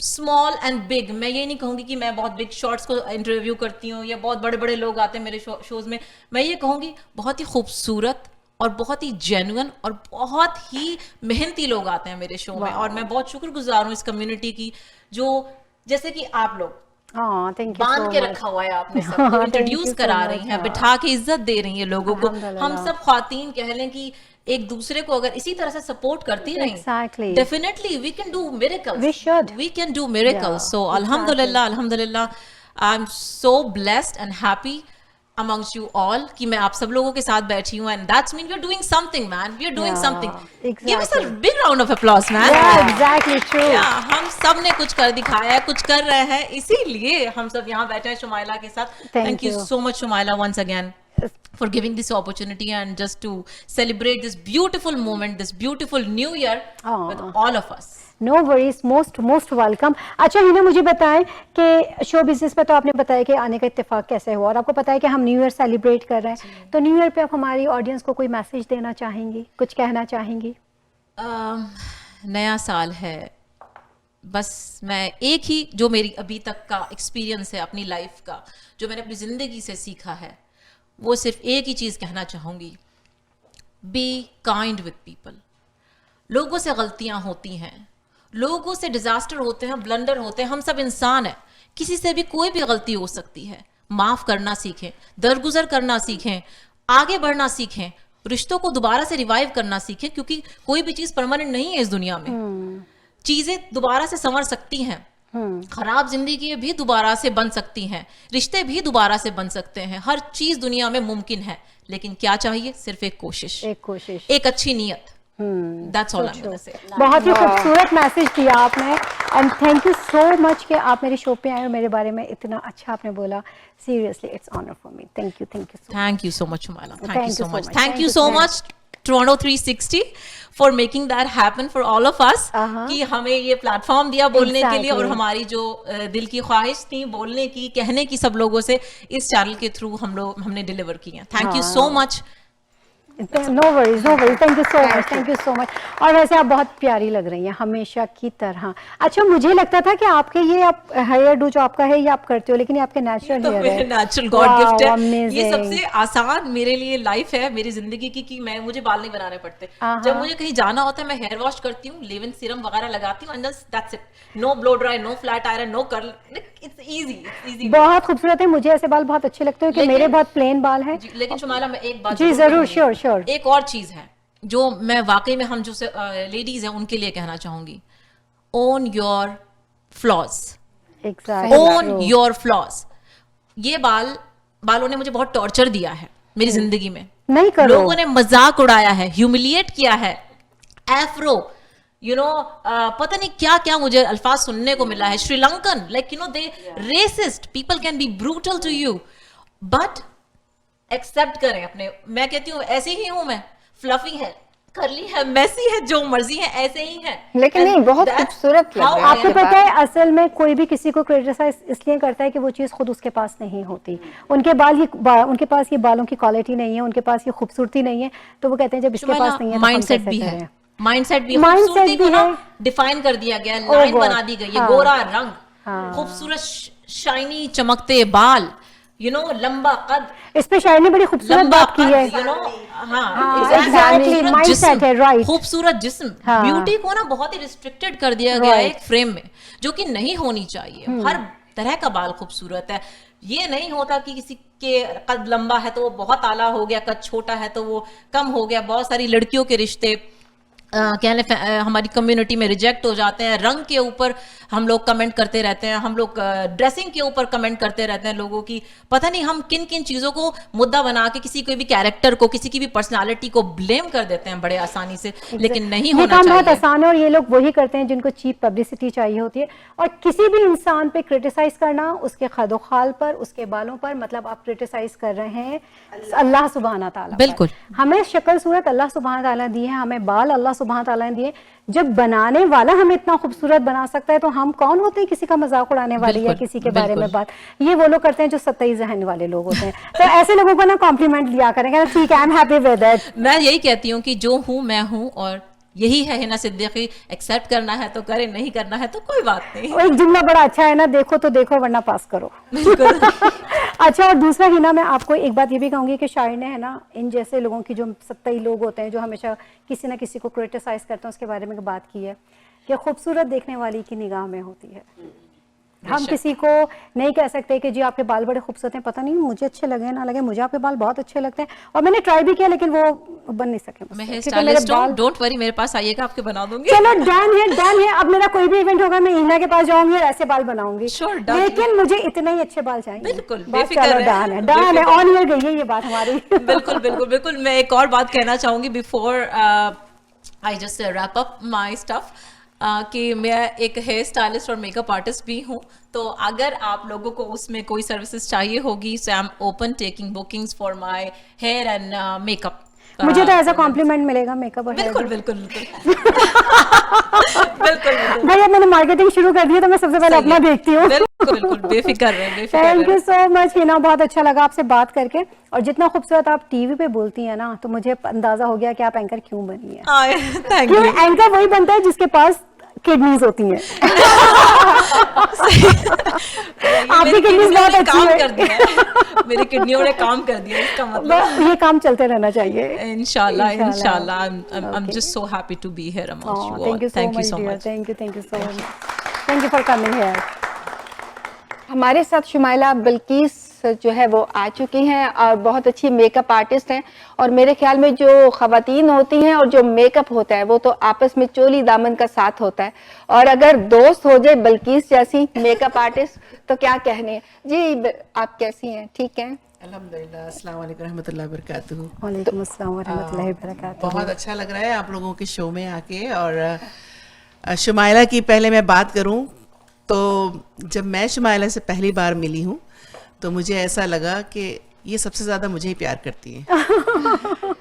small and big. मैं ये नहीं कहूँगी कि मैं बहुत बिग शॉट्स को इंटरव्यू करती हूँ या बहुत बड़े बड़े लोग आते हैं मेरे शोज में। मैं ये कहूँगी बहुत ही खूबसूरत और बहुत ही जेन्युइन और बहुत ही मेहनती लोग आते हैं मेरे शो में। और मैं बहुत शुक्रगुजार हूँ इस कम्युनिटी की, जो जैसे कि आप लोग बांध के रखा हुआ है, आपने सबको इंट्रोड्यूस करा रही हैं, बिठा के इज्जत दे रही हैं लोगों को। हम सब ख्वातीन कह लें कि एक दूसरे को अगर इसी तरह से सपोर्ट करती रहें, definitely we can do miracles, we can do miracles. So अल्हम्दुलिल्लाह I am so blessed and happy amongst you all कि मैं आप सब लोगों के साथ बैठी हूँ, and that's mean we're doing something, man. We're doing something. Give us a big round of applause, man. Yeah, exactly true. Yeah, हम सब ने कुछ कर दिखाया है, कुछ कर रहे हैं, इसीलिए हम सब यहाँ बैठे हैं शुमाइला के साथ। Thank you so much, Shumaila, once again. for giving this opportunity and just to celebrate this beautiful moment, this beautiful new year with all of us. No worries, most welcome. अच्छा हिना, मुझे बताएं कि शो बिजनेस में तो आपने बताया कि आने का इत्तेफाक कैसे हुआ, और आपको पता है कि हम न्यू ईयर सेलिब्रेट कर रहे हैं, तो न्यू ईयर पे आप हमारी ऑडियंस को कोई मैसेज देना चाहेंगी, कुछ कहना चाहेंगी? नया साल है, बस मैं एक ही जो मेरी अभी तक का एक्सपीरियंस है अपनी लाइफ का, जो मैंने अपनी ज़िंदगी से सीखा है, वो सिर्फ एक ही चीज़ कहना चाहूँगी, बी काइंड विद पीपल। लोगों से गलतियाँ होती हैं, लोगों से डिजास्टर होते हैं, ब्लंडर होते हैं, हम सब इंसान हैं, किसी से भी कोई भी गलती हो सकती है। माफ़ करना सीखें, दरगुजर करना सीखें, आगे बढ़ना सीखें, रिश्तों को दोबारा से रिवाइव करना सीखें, क्योंकि कोई भी चीज़ परमानेंट नहीं है इस दुनिया में। चीज़ें दोबारा से संवर सकती हैं, खराब जिंदगी भी दोबारा से बन सकती हैं, रिश्ते भी दोबारा से बन सकते हैं, हर चीज़ दुनिया में मुमकिन है, लेकिन क्या चाहिए? सिर्फ एक कोशिश, एक अच्छी नीयत। That's all I'm gonna say. बहुत ही खूबसूरत मैसेज दिया आपने, and thank you so much कि आप मेरे शो पे आए और मेरे बारे में इतना अच्छा आपने बोला। Seriously it's honour for me. Thank you Thank you so much, Shumaila. Thank you so much. Thank you so much, Toronto 360, for making that happen for all of us. कि हमें ये प्लेटफॉर्म दिया बोलने के लिए, और हमारी जो दिल की ख्वाहिश थी बोलने की, कहने की सब लोगों से, इस चैनल के थ्रू हमने डिलीवर किया। Thank you so much. No worries, thank you so much. और वैसे आप बहुत प्यारी लग रही हैं हमेशा की तरह। अच्छा, मुझे लगता था कि आपके ये आप हेयर डू जो आपका है ये आप करते हो, लेकिन ये आपके नेचुरल हेयर है। नेचुरल गॉड गिफ्ट है, ये सबसे आसान मेरे लिए लाइफ है मेरी जिंदगी की, कि मैं मुझे बाल नहीं बनाने पड़ते। जब मुझे कहीं जाना होता है मैं हेयर वॉश करती हूँ, लेव-इन सीरम वगैरह लगाती हूँ, and that's it. No blow dry, no flat iron, no curl, it's easy. बहुत खूबसूरत है, मुझे ऐसे बाल बहुत अच्छे लगते हैं कि मेरे बहुत प्लेन बाल हैं। लेकिन शुमाइला, मैं एक बात जी जरूर, श्योर। एक और चीज है जो मैं वाकई में हम जो लेडीज हैं उनके लिए कहना चाहूंगी, own your flaws, own your flaws. ये बालों ने मुझे बहुत टॉर्चर दिया है मेरी जिंदगी में, नहीं करो। लोगों ने मजाक उड़ाया है, ह्यूमिलिएट किया है, एफ्रो पता नहीं क्या क्या मुझे अल्फाज सुनने को मिला है, Sri Lankan, like they racist, people can be brutal to you, but accept करें अपने। मैं कहती हूँ ऐसे ही हूं मैं, फ्लफी है, करली है, मेसी है, जो मर्जी है ऐसे ही है, लेकिन नहीं, बहुत खूबसूरत लग रहा है। आपको पता है असल में कोई भी किसी को क्रिटिसाइज इसलिए करता है कि वो चीज़ खुद उसके पास नहीं होती। उनके पास ये बालों की क्वालिटी नहीं है, उनके पास ये खूबसूरती नहीं है, तो वो कहते हैं जब इसके पास नहीं है। माइंडसेट भी है, माइंडसेट भी, खूबसूरती को ना डिफाइन कर दिया गया, लाइन बना दी गई है, गोरा रंग, खूबसूरत शाइनी चमकते बाल, लंबा कद, इस पे शायरी ने बड़ी खूबसूरत बात की है, एग्जैक्टली माइंडसेट है, राइट। खूबसूरत जिस्म, ब्यूटी को ना बहुत ही रिस्ट्रिक्टेड कर दिया गया है एक फ्रेम में, जो कि नहीं होनी चाहिए। हर तरह का बाल खूबसूरत है, ये नहीं होता कि किसी के कद लंबा है तो वो बहुत आला हो गया, कद छोटा है तो वो कम हो गया। बहुत सारी लड़कियों के रिश्ते हमारी कम्युनिटी में रिजेक्ट हो जाते हैं, रंग के ऊपर हम लोग कमेंट करते रहते हैं, हम लोग ड्रेसिंग के ऊपर कमेंट करते रहते हैं लोगों की, पता नहीं हम किन किन चीज़ों को मुद्दा बना के किसी कोई भी कैरेक्टर को, किसी की भी पर्सनालिटी को ब्लेम कर देते हैं बड़े आसानी से, लेकिन नहीं होना चाहिए। बहुत आसान है, और ये लोग वही करते हैं जिनको चीप पब्लिसिटी चाहिए होती है। और किसी भी इंसान पे क्रिटिसाइज करना, उसके खदोखाल पर, उसके बालों पर, मतलब आप क्रिटिसाइज कर रहे हैं अल्लाह सुब्हाना ताला। बिल्कुल, हमें शक्ल सूरत अल्लाह सुब्हाना ताला दी है, हमें बाल अल्लाह सुब्हाना ताला ने दिए। जब बनाने वाला हमें इतना खूबसूरत बना सकता है तो हम कौन होते हैं किसी का मजाक उड़ाने वाले या किसी के बारे में बात। ये वो लोग करते हैं जो सतही जहन वाले लोग होते हैं। तो ऐसे लोगों को ना कॉम्प्लीमेंट दिया करेंगे, ठीक है, I am happy with it. मैं यही कहती हूँ कि जो हूँ मैं हूँ, और यही है हिना सिद्दीकी। एक्सेप्ट करना है तो करे, नहीं करना है तो कोई बात नहीं। एक जुमला बड़ा अच्छा है ना, देखो तो देखो वरना पास करो। अच्छा, और दूसरा हिना, मैं आपको एक बात ये भी कहूंगी कि शायर ने है ना, इन जैसे लोगों की, जो सत्ताई लोग होते हैं जो हमेशा किसी ना किसी को क्रिटिसाइज करते हैं, उसके बारे में बात की है कि खूबसूरत देखने वाली की निगाह में होती है। हम किसी को नहीं कह सकते कि जी आपके बाल बड़े खूबसूरत हैं, पता नहीं मुझे अच्छे लगे ना लगे, मुझे आपके बाल बहुत अच्छे लगते हैं, और मैंने ट्राई भी किया लेकिन वो बन नहीं सके। मैं हेयर स्टाइलिस्ट हूं, डोंट वरी, मेरे पास आइएगा, आपके बना दूंगी। चलो डन है। अब मेरा कोई भी इवेंट होगा मैं हिना के पास जाऊंगी और ऐसे बाल बनाऊंगी, लेकिन मुझे इतने ही अच्छे बाल चाहिए। बिल्कुल, डन है, ऑन ईयर गई है ये बात हमारी। बिल्कुल। मैं एक और बात कहना चाहूंगी before I just wrap up my stuff. कि मैं एक हेयर स्टाइलिस्ट और मेकअप आर्टिस्ट भी हूँ, तो अगर आप लोगों को उसमें कोई सर्विसेज चाहिए होगी, so I am open taking bookings for my hair and makeup. मुझे तो ऐसा कॉम्प्लीमेंट मिलेगा मेकअप और बिल्कुल बिल्कुल बिल्कुल बिल्कुल भैया मैंने मार्केटिंग शुरू कर दी है तो मैं सबसे पहले अपना देखती हूँ। बिल्कुल बिल्कुल बेफिक्र रहे। Thank you so much Hina, बहुत अच्छा लगा आपसे बात करके, और जितना खूबसूरत आप टीवी पे बोलती हैं ना, तो मुझे अंदाजा हो गया कि आप एंकर क्यों बनी है। थैंक क्यों यू। एंकर वही बनता है जिसके पास किडनीज होती हैं। आपकी किडनीज बहुत अच्छी काम है। कर दिया है। मेरी किडनियों ने काम कर दिया, इसका मतलब ये काम चलते रहना चाहिए। इंशाल्लाह इंशाल्लाह। I'm just so happy to be here amongst you all. Thank you so Thank you much, so dear. much. Thank you so much. Thank you for coming here. हमारे साथ शुमाइला बिल्किस जो है वो आ चुकी हैं और बहुत अच्छी मेकअप आर्टिस्ट हैं, और मेरे ख्याल में जो ख़वातीन होती हैं और जो मेकअप होता है वो तो आपस में चोली दामन का साथ होता है, और अगर दोस्त हो जाए बिल्किस जैसी मेकअप आर्टिस्ट तो क्या कहने। जी आप कैसी हैं? ठीक हैं? अल्हम्दुलिल्लाह। अस्सलाम वालेकुम रहमतुल्लाहि व बरकातुहू। वालेकुम अस्सलाम व रहमतुल्लाहि व बरकातुहू। बहुत अच्छा लग रहा है आप लोगों के शो में आके। और शुमाइला की पहले मैं बात करूं तो जब मैं शुमाइला से पहली बार मिली हूं तो मुझे ऐसा लगा कि ये सबसे ज्यादा मुझे ही प्यार करती है।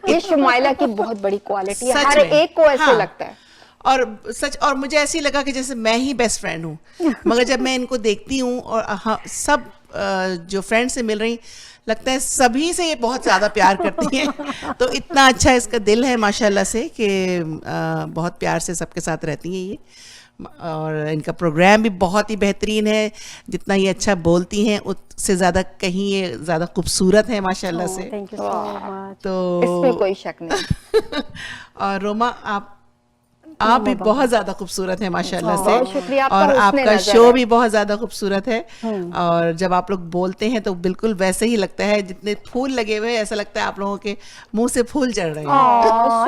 ये शुमाइला की बहुत बड़ी क्वालिटी है, सच हर में। एक को ऐसे हाँ। लगता है। और सच, और मुझे ऐसे ही लगा कि जैसे मैं ही बेस्ट फ्रेंड हूँ, मगर जब मैं इनको देखती हूँ और हाँ, सब जो फ्रेंड से मिल रही, लगता है सभी से ये बहुत ज़्यादा प्यार करती हैं। तो इतना अच्छा इसका दिल है माशाल्लाह से कि बहुत प्यार से सबके साथ रहती हैं ये, और इनका प्रोग्राम भी बहुत ही बेहतरीन है। जितना ये अच्छा बोलती हैं उससे ज़्यादा कहीं ये ज़्यादा खूबसूरत है माशाल्लाह से। Thank you so much. तो इसमें कोई शक नहीं। और रोमा आप भी बहुत ज्यादा खूबसूरत है माशाल्लाह से, बहुत शुक्रिया आपका, और हुस्न आपका नज़र शो है। भी बहुत ज्यादा खूबसूरत है। और जब आप लोग बोलते हैं तो बिल्कुल वैसे ही लगता है, जितने फूल लगे हुए हैं ऐसा लगता है आप लोगों के मुंह से फूल चढ़ रहे हैं।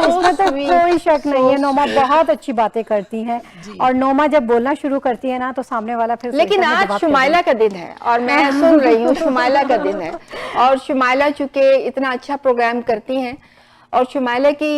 इसमें तो कोई शक नहीं है, नोमा बहुत अच्छी बातें करती हैं, और नोमा जब बोलना शुरू करती है ना तो सामने वाला फिर लेकिन सोचता है आज जवाब शुमाइला का दिन है और मैं सुन रही हूँ शुमाइला का दिन है, और शुमाइला चूंकि इतना अच्छा प्रोग्राम करती हैं, और शुमाइला की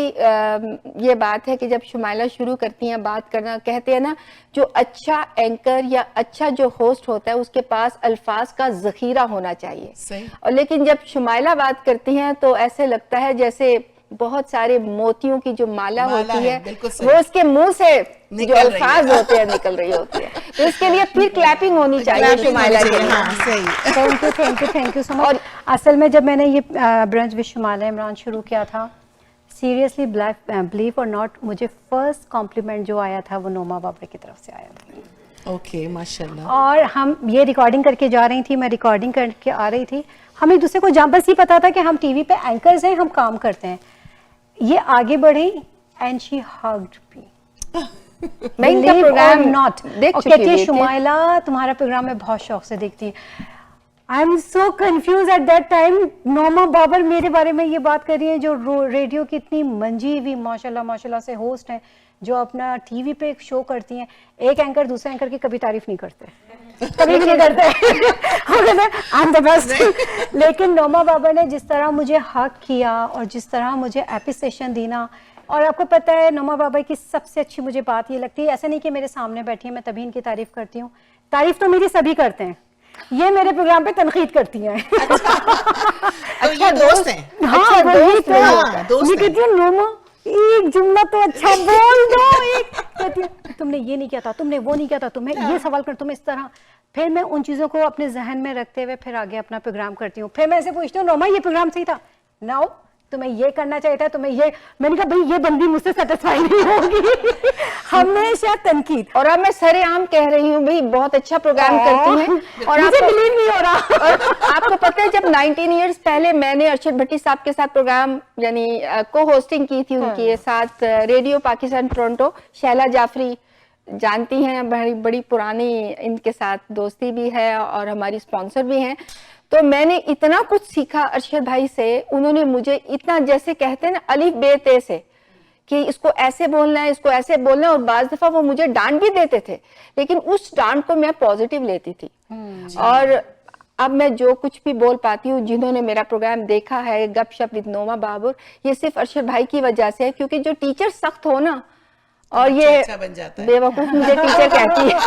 ये बात है कि जब शुमाइला शुरू करती हैं बात करना, कहते हैं ना जो अच्छा एंकर या अच्छा जो होस्ट होता है उसके पास अल्फाज का जखीरा होना चाहिए। सही। और लेकिन जब शुमाइला बात करती हैं तो ऐसे लगता है जैसे बहुत सारे मोतियों की जो माला होती है बिल्कुल सही। वो उसके मुंह से जो निकल रही अल्फाज है। होते हैं निकल रही होती है, तो इसके लिए फिर क्लैपिंग होनी चाहिए Clapping शुमाइला होनी के चाहिए, लिए। हाँ, सही। Thank you so much. असल में जब मैंने ये ब्रंच विद शुमाइला इमरान शुरू किया था, सीरियसली बिलीव और नॉट, मुझे फर्स्ट कॉम्प्लीमेंट जो आया था वो नोमा बाबर की तरफ से आया था। ओके माशाल्लाह। और हम ये रिकॉर्डिंग करके जा रही थी, मैं रिकॉर्डिंग करके आ रही थी, हम एक दूसरे को बस ये पता था कि हम टीवी पे एंकर्स हैं, हम काम करते हैं। ये आगे बढ़ी एंड शी हग्ड मी। मैं इनका प्रोग्राम नॉट देख और चुकी कहती है हुई थी। शुमाइला तुम्हारा प्रोग्राम मैं बहुत शौक से देखती हूँ। I am so confuse at that time, Noma Babar मेरे बारे में ये बात कर रही है जो रेडियो की इतनी मंजी हुई माशाल्लाह से होस्ट हैं, जो अपना टीवी पे एक शो करती हैं। एक एंकर दूसरे एंकर की कभी तारीफ नहीं करते, कभी भी नहीं करते, आई एम द बेस्ट। लेकिन नोमा बाबर ने जिस तरह मुझे हक किया और जिस तरह मुझे एप्रिसिएशन दी ना, और आपको पता है नोमा बाबर की सबसे अच्छी मुझे बात ये लगती है, ऐसा नहीं कि मेरे सामने बैठी है मैं तभी इनकी तारीफ करती हूँ, तारीफ तो मेरी सभी करते हैं, ये मेरे प्रोग्राम पे तनकीद करती हैं। तो ये दोस्त हैं। हाँ, अच्छा, वही दोस्त तो। हैं। हाँ, दोस्त ये हैं। कहती है नोमा एक जुमला तो अच्छा बोल दो, एक कहती है तुमने ये नहीं किया था, तुमने वो नहीं किया था, तुम्हें ये सवाल कर, तुम इस तरह। फिर मैं उन चीजों को अपने जहन में रखते हुए फिर आगे अपना प्रोग्राम करती हूँ। फिर मैं ऐसे पूछती हूँ नोमा ये प्रोग्राम सही था, नाउ तुम्हें ये करना चाहिए था, तुम्हें ये। मैंने कहा भाई ये बंदी मुझसे सेटिस्फाई नहीं होगी। हमेशा तनकीद। और अब मैं सरेआम कह रही हूँ भाई बहुत अच्छा प्रोग्राम करती हैं, और मुझे आपको बिलीव नहीं हो रहा। और आपको पता है जब 19 इयर्स पहले मैंने अरशद भट्टी साहब के साथ प्रोग्राम यानी को होस्टिंग की थी उनके साथ रेडियो पाकिस्तान टोरंटो, शैला जाफरी जानती हैं, बड़ी बड़ी पुरानी इनके साथ दोस्ती भी है और हमारी स्पॉन्सर भी हैं, तो मैंने इतना कुछ सीखा अरशद भाई से। उन्होंने मुझे इतना, जैसे कहते हैं ना अलिफ बे ते से, कि इसको ऐसे बोलना है, इसको ऐसे बोलना है, और बाज दफा वो मुझे डांट भी देते थे, लेकिन उस डांट को मैं पॉजिटिव लेती थी। और अब मैं जो कुछ भी बोल पाती हूँ, जिन्होंने मेरा प्रोग्राम देखा है गपशप विद नोमा बाबर, ये सिर्फ अरशद भाई की वजह से है, क्योंकि जो टीचर सख्त हो ना और ये अच्छा बन जाता है। बेवकूफ मुझे टीचर कहती है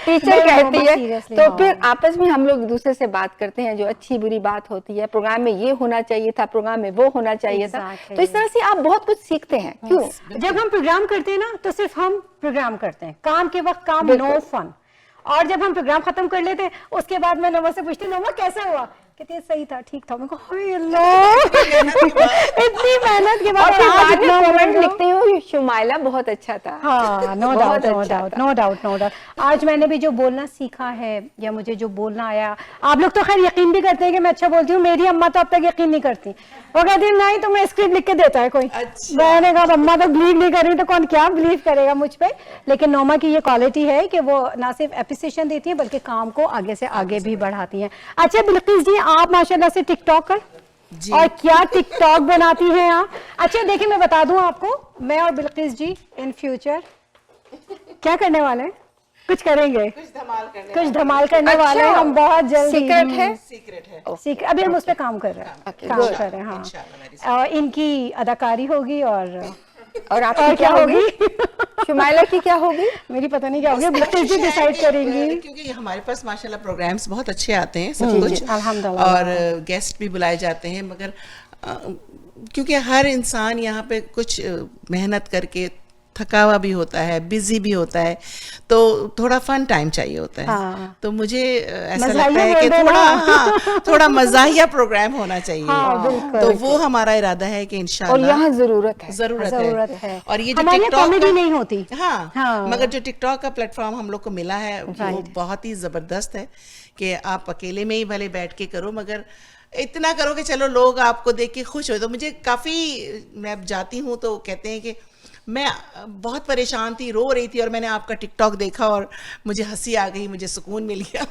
टीचर कहती है। seriously, तो हाँ। फिर आपस में हम लोग एक दूसरे से बात करते हैं, जो अच्छी बुरी बात होती है, प्रोग्राम में ये होना चाहिए था, प्रोग्राम में वो होना चाहिए था। Exactly. तो इस तरह से आप बहुत कुछ सीखते हैं। क्यों? जब हम प्रोग्राम करते हैं ना तो सिर्फ हम प्रोग्राम करते हैं, काम के वक्त काम, नो फन। और जब हम प्रोग्राम खत्म कर लेते हैं उसके बाद मैं नोमा से पूछती हूँ, नोमा कैसा हुआ? कहती है सही था, ठीक था। मैं कहा हाय अल्लाह, इतनी मेहनत के बाद और फिर आज बाद में इतना कमेंट बोल रहे हो। लिखती हूँ शुमाइला बहुत अच्छा था। हाँ, नो बहुत डाउट, नो अच्छा डाउट, था। No doubt, no doubt. आज मैंने भी जो बोलना सीखा है या मुझे जो बोलना आया, आप लोग तो खैर यकीन भी करते हैं कि मैं अच्छा बोलती हूँ। मेरी अम्मा तो अब तक यकीन नहीं करती, वो कहती है नहीं तुम्हें स्क्रिप्ट लिख के देता है कोई। मैंने कहा अम्मा तो बिलीव नहीं कर रही तो कौन क्या बिलीव करेगा मुझ पे। लेकिन नोमा की ये क्वालिटी है कि वो ना सिर्फ एप्रिसिएशन देती है बल्कि काम को आगे से आगे भी बढ़ाती हैं। अच्छा बिल्किस जी, आप माशाल्लाह से टिकटॉकर, और क्या टिकटॉक बनाती हैं आप। अच्छा देखिए, मैं बता दूं आपको, मैं और बिल्किस जी इन फ्यूचर क्या करने वाले हैं, कुछ करेंगे, कुछ धमाल करने वाले हैं हम बहुत जल्दी। सीक्रेट है? सीक्रेट है। सीक्रेट, अभी हम उस पर काम कर रहे हैं, काम कर रहे हैं। हाँ, और इनकी अदाकारी होगी और आपकी क्या होगी? शुमाइला की क्या होगी? मेरी पता नहीं क्या होगी, बिल्किस जी डिसाइड करेंगी। क्योंकि हमारे पास माशाल्लाह प्रोग्राम्स बहुत अच्छे आते हैं, सब कुछ, अल्हम्दुलिल्लाह। और गेस्ट भी बुलाए जाते हैं, मगर क्योंकि हर इंसान यहाँ पे कुछ मेहनत करके थका हुआ भी होता है, बिजी भी होता है, तो थोड़ा फन टाइम चाहिए होता है। हाँ। तो मुझे ऐसा मज़ाहिया लगता है बोल कि दो थोड़ा, ना। हाँ, थोड़ा मज़ाहिया प्रोग्राम होना चाहिए। हाँ, बिल्कुल, तो वो हमारा इरादा है कि और इंशाल्लाह यहाँ जरूरत है। जरूरत है। और ये जो हमारे यहाँ टिकटॉक कॉमेडी का- नहीं होती। हाँ, हाँ। मगर जो टिकटॉक का प्लेटफॉर्म हम लोग को मिला है वो Right. बहुत ही जबरदस्त है कि आप अकेले में ही भले बैठ के करो, मगर इतना करो कि चलो लोग आपको देख के खुश हो। तो मुझे काफी, मैं अब जाती हूँ तो कहते हैं कि मैं बहुत परेशान थी, रो रही थी, और मैंने आपका टिकटॉक देखा और मुझे हंसी आ गई, मुझे सुकून मिल गया।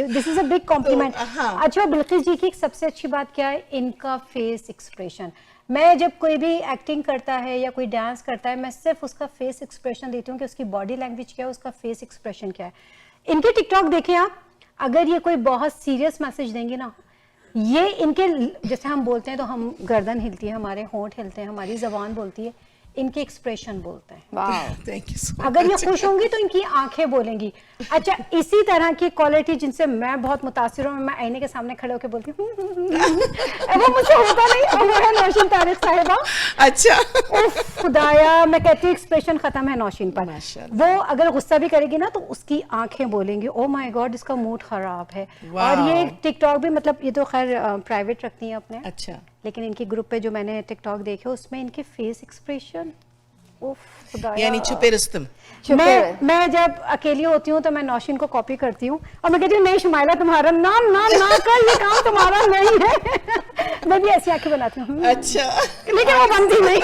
This is a big complement. हाँ। अच्छा बिल्किस जी की एक सबसे अच्छी बात क्या है, इनका फेस एक्सप्रेशन। मैं जब कोई भी एक्टिंग करता है या कोई डांस करता है, मैं सिर्फ उसका फेस एक्सप्रेशन देती हूँ कि उसकी बॉडी लैंग्वेज क्या है, उसका फेस एक्सप्रेशन क्या है। इनके टिकटॉक देखें आप, अगर ये कोई बहुत सीरियस मैसेज देंगे ना, ये इनके, जैसे हम बोलते हैं तो हम गर्दन हिलती है, हमारे होंठ हिलते हैं, हमारी जबान बोलती है, इनके एक्सप्रेशन बोलते हैं। वाह, थैंक यू सो अगर ये खुश होंगी तो इनकी आंखें बोलेंगी। अच्छा, इसी तरह की क्वालिटी जिनसे मैं बहुत मुतासिर हूँ, मैं आईने के सामने खड़े होकर बोलती हूँ वो मुझसे होता नहीं। और वो है नौशीन तारिक साहिबा। अच्छा। उफ, खुदाया, मैं कहती हूँ एक्सप्रेशन खत्म है नौशीन पर। वो अगर गुस्सा भी करेगी ना तो उसकी आंखें बोलेंगी ओ माय गॉड इसका मूड खराब है। और ये टिकटॉक भी, मतलब ये तो खैर प्राइवेट रखती हैं अपने, अच्छा। लेकिन इनकी ग्रुप पे जो मैंने टिकटॉक देखे उसमें इनके फेस एक्सप्रेशन, उफ खुदाया। यानी छुपे रुस्तम। मैं जब अकेली होती हूँ तो मैं नौशीन को कॉपी करती हूँ और मैं कहती हूँ नहीं शुमाइला तुम्हारा ना ना ना कर, ये काम तुम्हारा नहीं है। मैं भी ऐसी आंखें बनाती हूँ। अच्छा। लेकिन वो बनती नहीं।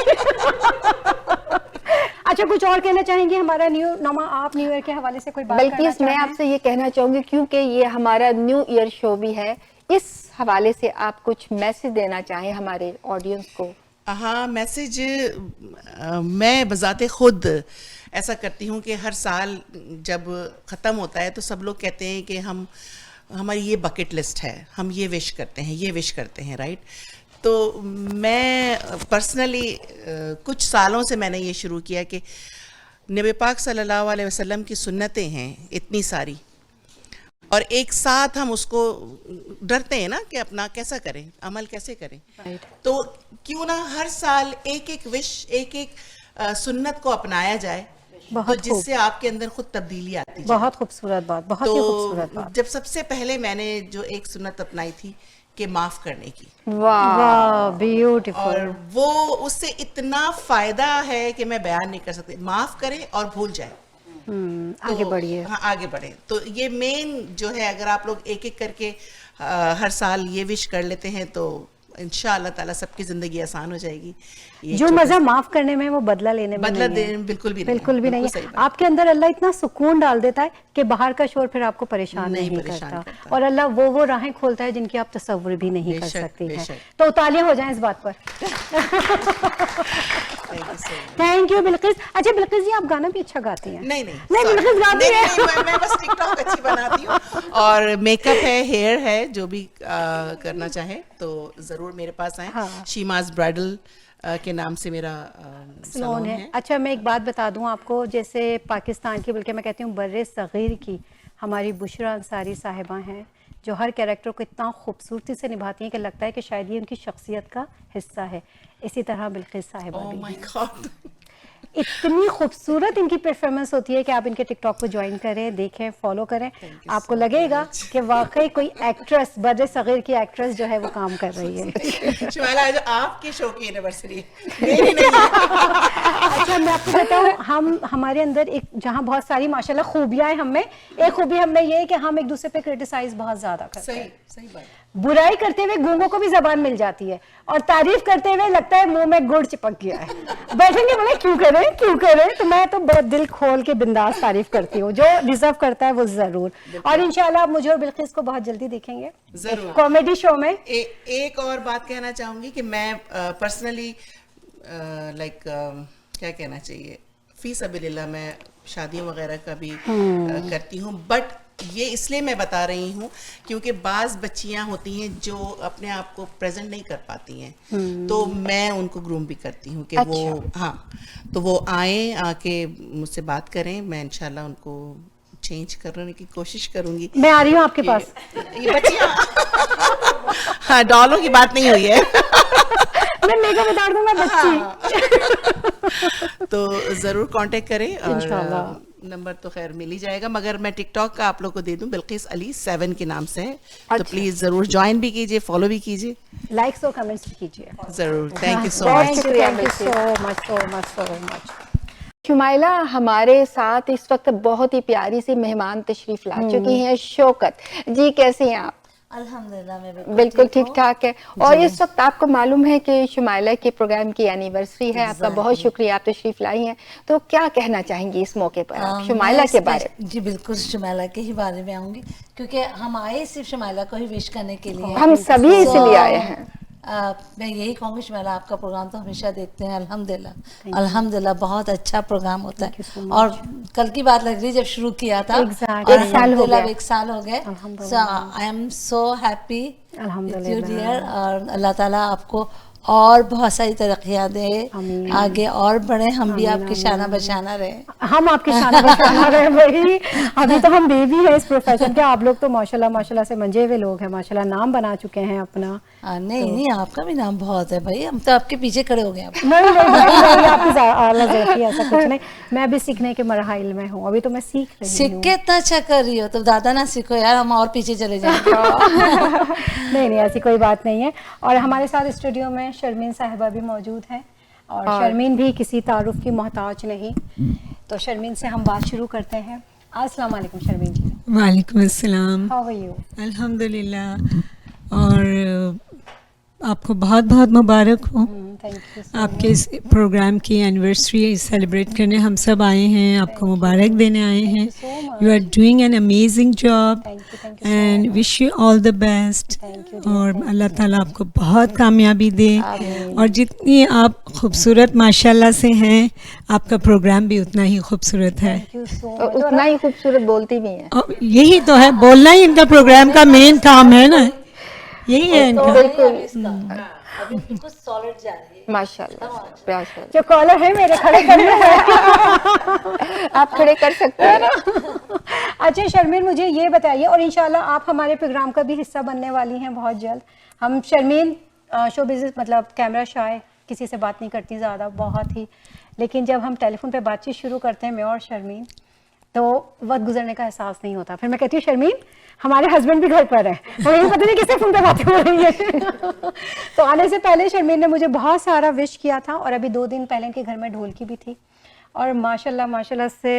अच्छा, कुछ और कहना चाहेंगे हमारा न्यू नोमा, आप न्यू ईयर के हवाले से कोई बात करना बल्कि मैं आपसे ये कहना चाहूंगी, क्योंकि ये हमारा न्यू ईयर शो भी है, इस हवाले से आप कुछ मैसेज देना चाहें हमारे ऑडियंस को। हाँ, मैसेज मैं बजाते खुद ऐसा करती हूँ कि हर साल जब ख़त्म होता है तो सब लोग कहते हैं कि हमारी ये बकेट लिस्ट है, हम ये विश करते हैं, ये विश करते हैं, राइट। तो मैं पर्सनली कुछ सालों से मैंने ये शुरू किया कि नबी पाक सल्लल्लाहु अलैहि वसल्लम की सुन्नतें हैं इतनी सारी, और एक साथ हम उसको डरते हैं ना कि अपना कैसा करें, अमल कैसे करें। तो क्यों ना हर साल एक एक विश, एक एक सुन्नत को अपनाया जाए, तो जिससे आपके अंदर खुद तब्दीली आती है। बहुत खूबसूरत बात, बहुत ही खूबसूरत बात। जब सबसे पहले मैंने जो एक सुन्नत अपनाई थी कि माफ करने की, वाह ब्यूटीफुल, और वो उससे इतना फायदा है कि मैं बयान नहीं कर सकती। माफ करें और भूल जाए, आगे बढ़िए। हाँ, आगे बढ़े। तो ये मेन जो है, अगर आप लोग एक एक करके हर साल ये विश कर लेते हैं तो इंशाअल्लाह ताला सबकी जिंदगी आसान हो जाएगी। जो मजा माफ करने में, वो बदला लेने में बदला नहीं है। देने में बिल्कुल भी बिल्कुल भी नहीं बिल्कुल है। सही बात। आपके अंदर अल्लाह इतना सुकून डाल देता है कि बाहर का शोर फिर आपको परेशान नहीं परेशान करता। और अल्लाह वो राहें खोलता है जिनकी आप तसव्वुर भी नहीं कर बेशक, सकती हैं। बेशक। तो तालियां हो जाएं इस बात पर। Thank you Bilkis. अच्छा बिल्किस जी, आप गाना भी अच्छा गाती हैं। नहीं बिल्किस गाती है। मैं बस टिकटॉक अच्छी बनाती हूँ, और मेकअप है, हेयर है, जो भी करना चाहे तो जरूर मेरे पास आए। हाँ। शीमाज ब्राइडल के नाम से मेरा सलोन है। अच्छा, मैं एक बात बता दूं आपको, जैसे पाकिस्तान की, बल्कि मैं कहती हूँ बर्रे सगीर की हमारी बुशरा अंसारी साहिबा हैं, जो हर कैरेक्टर को इतना खूबसूरती से निभाती हैं कि लगता है कि शायद ये उनकी शख्सियत का हिस्सा है। इसी तरह बिल्किस साहिबा ओह भी माय हैं। गॉड, इतनी खूबसूरत इनकी परफॉर्मेंस होती है कि आप इनके टिकटॉक को ज्वाइन करें, देखें, फॉलो करें, आपको लगेगा कि वाकई कोई एक्ट्रेस, बड़े सगीर की एक्ट्रेस जो है वो काम कर रही है। शुमाइला आज आपके शो की एनिवर्सरी मेरी नहीं है। अच्छा, मैं आपको बताऊं, हम हमारे अंदर एक, जहाँ बहुत सारी माशाल्लाह खूबियां हैं हमें, एक खूबी हमें ये है कि हम एक दूसरे पे क्रिटिसाइज बहुत ज्यादा करते हैं। सही बात। बुराई करते हुए गूंगों को भी जबान मिल जाती है, और तारीफ करते हुए लगता है मुंह में गुड़ चिपक गया है। बैठेंगे बोले क्यों करें, तो मैं तो बहुत दिल खोल के बिंदास तारीफ करती हूँ। जो डिजर्व करता है वो जरूर, और इंशाल्लाह आप मुझे और बिल्किस को बहुत जल्दी देखेंगे जरूर कॉमेडी शो में। एक और बात कहना चाहूंगी कि मैं पर्सनली लाइक क्या कहना चाहिए, फी सबीलिल्लाह मैं शादियों वगैरह का भी करती हूँ, बट ये इसलिए मैं बता रही हूँ क्योंकि बाज़ बच्चियाँ होती हैं जो अपने आप को प्रेजेंट नहीं कर पाती हैं, तो मैं उनको ग्रूम भी करती हूँ कि वो, हाँ, तो वो आए, आके मुझसे बात करें, मैं इंशाल्लाह उनको चेंज करने की कोशिश करूँगी। मैं आ रही हूँ आपके पास। ये बच्चियाँ हाँ, डॉलों की बात नहीं हुई है। मैं मेकअप उतार दूँ, मैं बच्ची। तो जरूर कांटेक्ट करें, इंशाल्लाह। नंबर तो खैर मिल ही जाएगा, मगर मैं टिकटॉक का आप लोग को दे दूं, बिल्किस अली 7 के नाम से है। तो प्लीज जरूर ज्वाइन भी कीजिए, फॉलो भी कीजिए, लाइक्स और कमेंट्स भी कीजिए जरूर। Thank you so thank much. You, thank you so much. Shumaila, हमारे साथ इस वक्त बहुत ही प्यारी सी मेहमान तशरीफ ला चुकी हैं, शौकत जी। कैसी हैं आप? अल्हम्दुलिल्लाह मैं बिल्कुल ठीक ठाक है। और इस वक्त आपको मालूम है कि शुमाइला के प्रोग्राम की एनिवर्सरी है। आपका बहुत शुक्रिया, आप तशरीफ लाई हैं। तो क्या कहना चाहेंगी इस मौके पर आप शुमाइला के बारे में? जी बिल्कुल, शुमाइला के ही बारे में आऊंगी, क्योंकि हम आए सिर्फ शुमाइला को ही विश करने के लिए। हम सभी इसलिए आए हैं। मैं यही कहूँगी शुमाइला, आपका प्रोग्राम तो हमेशा देखते हैं, अल्हम्दुलिल्लाह अल्हम्दुलिल्लाह बहुत अच्छा प्रोग्राम होता है। और कल की बात लग रही जब शुरू किया था, और अल्हम्दुलिल्लाह 1 साल हो गए। So I am so happy with you dear, और अल्लाह ताला आपको और बहुत सारी तरक्कियां दे, आगे और बढ़े, हम भी आपके शाना बशाना रहे। हम आपके शाना बशाना रहे भाई। अभी तो हम बेबी है इस प्रोफेशन के, आप लोग तो माशाल्लाह माशाल्लाह से मंजे हुए लोग हैं, माशाल्लाह नाम बना चुके हैं अपना। नहीं, आपका भी नाम बहुत है भाई, हम तो आपके पीछे खड़े हो गए। नहीं, आपकी आला ज़रूरी है, ऐसा कुछ नहीं। मैं अभी सीखने के मरहाइल में हूँ, अभी तो मैं सीख रही हूँ। सीख के इतना अच्छा कर रही हो तो दादा ना सीखो यार, हम और पीछे चले जाएंगे। नहीं, ऐसी कोई बात नहीं है। और हमारे साथ स्टूडियो में शर्मीन साहिबा भी मौजूद हैं, और शर्मीन भी किसी तारुफ की मोहताज नहीं। तो शर्मीन से हम बात शुरू करते हैं। अस्सलाम वालेकुम शर्मीन जी। वालेकुम अस्सलाम। How are you? अल्हम्दुलिल्लाह, और आपको बहुत बहुत मुबारक हो। आपके इस प्रोग्राम की एनिवर्सरी सेलिब्रेट करने हम सब आए हैं, आपको मुबारक देने आए हैं। You are doing an amazing job and wish you all the best, और अल्लाह ताला आपको बहुत कामयाबी दे, और जितनी आप खूबसूरत माशाल्लाह से हैं, आपका प्रोग्राम भी उतना ही खूबसूरत है, और उतना ही खूबसूरत बोलती भी हैं। और यही तो है, बोलना ही इनका प्रोग्राम का मेन काम है ना, यही है इनका। बिल्कुल सॉलिड जा रही है माशाल्लाह। जो कॉलर है मेरे खड़े करने हैं। आप खड़े कर सकते हैं ना। अच्छा शर्मीन, मुझे ये बताइए, और इंशाल्लाह आप हमारे प्रोग्राम का भी हिस्सा बनने वाली हैं बहुत जल्द। हम शर्मीन शो बिजनेस मतलब कैमरा शाय, किसी से बात नहीं करती ज़्यादा, बहुत ही, लेकिन जब हम टेलीफोन पे बातचीत शुरू करते हैं मैं और शर्मीन, तो वक्त गुजरने का एहसास नहीं होता। फिर मैं कहती हूँ शर्मीन हमारे हस्बैंड भी घर पर है, और ये पता नहीं किससे फोन पे बातें हो रही है। तो आने से पहले शर्मीन ने मुझे बहुत सारा विश किया था, और अभी 2 दिन पहले इनके घर में ढोलकी भी थी, और माशाल्लाह माशाल्लाह से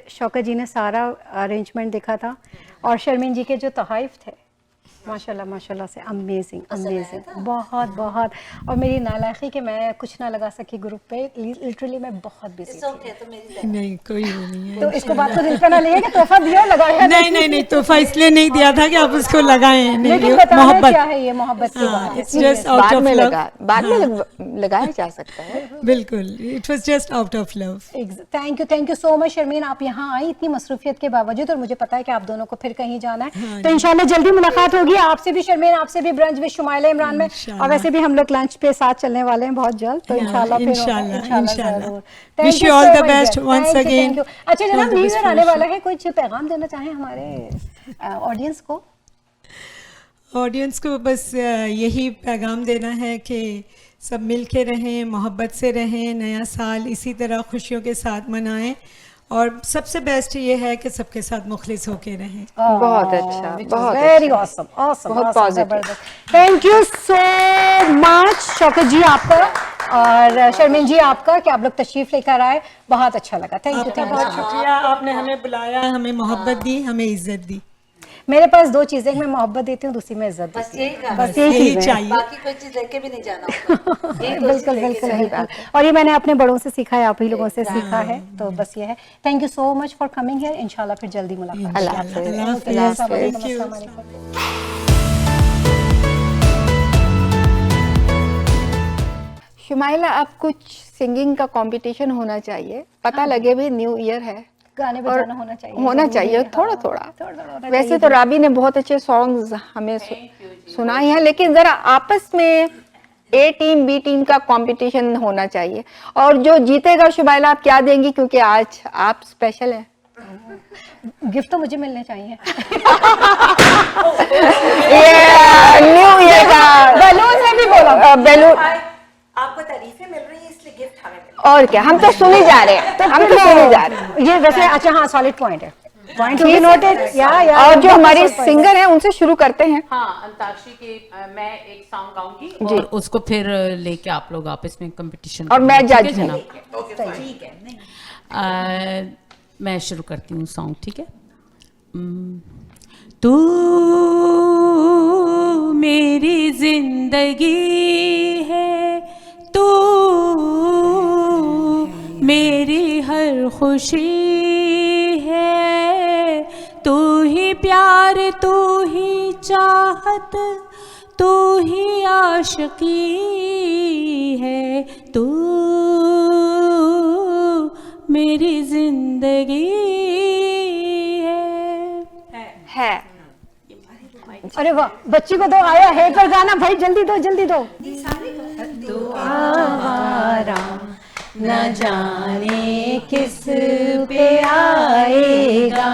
शौकत जी ने सारा अरेंजमेंट देखा था, और शर्मीन जी के जो तोहफ़ थे माशाल्लाह माशाल्लाह से अमेजिंग बहुत बहुत। और मेरी नालायकी कि मैं कुछ ना लगा सकी ग्रुप पे, लिटरली मैं बहुत बिजी थी। नहीं कोई वो नहीं है, तो इसको बात को दिल पे ना लिए कि तोहफा दिया लगाया। नहीं तोहफा इसलिए नहीं दिया था कि आप उसको लगाएं, लेकिन मोहब्बत क्या है, ये मोहब्बत की बात है, it's just out of love. बाद में लगाया जा सकता है, बिल्कुल, it was just out of love. Thank you so much Sharmeen, आप यहाँ आई इतनी मसरूफियत के बावजूद, और मुझे पता है कि आप दोनों को फिर कहीं जाना है, तो इंशाल्लाह जल्दी मुलाकात होगी होगी आपसे भी शर्मीन, आपसे भी ब्रंच विद शुमाइला इमरान में, और वैसे भी हम लोग लंच पे साथ चलने वाले हैं बहुत जल्द, तो इंशाल्लाह फिर इंशाल्लाह wish you all the best once again. अच्छा जनाब, न्यू ईयर आने वाला है, कुछ पैगाम देना चाहें हमारे ऑडियंस को? ऑडियंस को बस यही पैगाम देना है कि सब मिल के रहें, मोहब्बत से रहें, नया साल इसी तरह खुशियों के साथ मनाएं, और सबसे बेस्ट ये है कि सबके साथ मुखलिस होके रहें। बहुत अच्छा, बहुत वेरी ऑसम, ऑसम, बहुत positive. Thank you so much Shaukat ji आपका और शर्मीन जी आपका कि आप लोग तशरीफ लेकर आए, बहुत अच्छा लगा। थैंक यू, आपका बहुत शुक्रिया, आपने हमें बुलाया, हमें मोहब्बत दी, हमें इज्जत दी। मेरे पास दो चीजें, मैं मोहब्बत देती हूँ, दूसरी में इज्जत बस देती हूँ, यही बस यही चाहिए। बाकी कोई चीज लेके भी नहीं जाना होगा। बिल्कुल बिल्कुल बिल्कुल, और ये मैंने अपने बड़ों से सीखा है, आप ही लोगों से सीखा है, तो बस ये है। Thank you so much for coming here, इंशाल्लाह फिर जल्दी मुलाकात। अल्लाह हाफ़िज़। शुमाइला, अब कुछ सिंगिंग का कंपटीशन होना चाहिए, पता लगे भी न्यू ईयर है, गाने बजाना होना चाहिए थोड़ा थोड़ा। वैसे तो राबी ने बहुत अच्छे सॉन्ग्स हमें सुनाए हैं, लेकिन जरा आपस में ए टीम बी टीम का कंपटीशन होना चाहिए, और जो जीतेगा शुमाइला आप क्या देंगी, क्योंकि आज आप स्पेशल हैं। गिफ्ट तो मुझे मिलने चाहिए। न्यू ईयर का बैलून में भी बोला, बैलून आपको तारीफें मिल रही है इसलिए गिफ्ट हमें मिल और क्या, हम तो सुने जा रहे हैं, हम तो सुने जा रहे हैं। ये वैसे अच्छा, हाँ सॉलिड पॉइंट है, पॉइंट भी नोटेड। या और जो हमारे सिंगर हैं उनसे शुरू करते हैं। हाँ, अंताक्षरी के मैं एक सॉन्ग गाऊंगी और उसको फिर लेके आप लोग आपस में कंपटीशन, और मैं जज हूं। ठीक है, मैं शुरू करती हूँ सॉन्ग, ठीक है? तू मेरी जिंदगी है, तू मेरी हर खुशी है, तू ही प्यार, तू ही चाहत, तू ही आशिकी है, तू मेरी जिंदगी है। अरे वाह, बच्ची को तो आया है पर गाना, भाई जल्दी दो जल्दी दो। तू आवारा न जाने किस पे आएगा,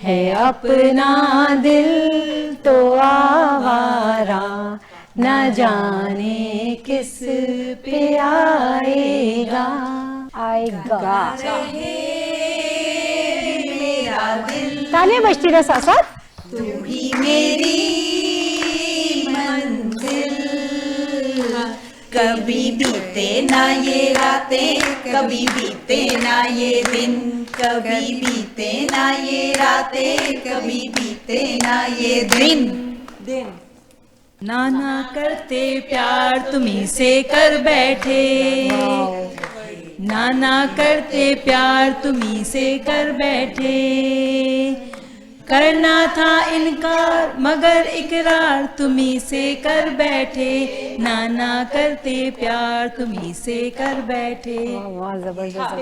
है अपना दिल तो आवारा, न जाने किस पे आएगा। आएगा, मेरा दिल, तालियां बजती रहे साथ साथ। तू ही मेरी मंजिल, कभी बीते ना ये रातें, कभी बीते ना ये दिन, कभी बीते ना ये रातें, कभी बीते ना ये दिन। नाना करते प्यार तुम्ही से कर बैठे, नाना करते प्यार तुम्ही से कर बैठे, करना था इनकार मगर इकरार तुम्ही से कर बैठे, नाना करते प्यार तुम्ही से कर बैठे। वाह जबरदस्त।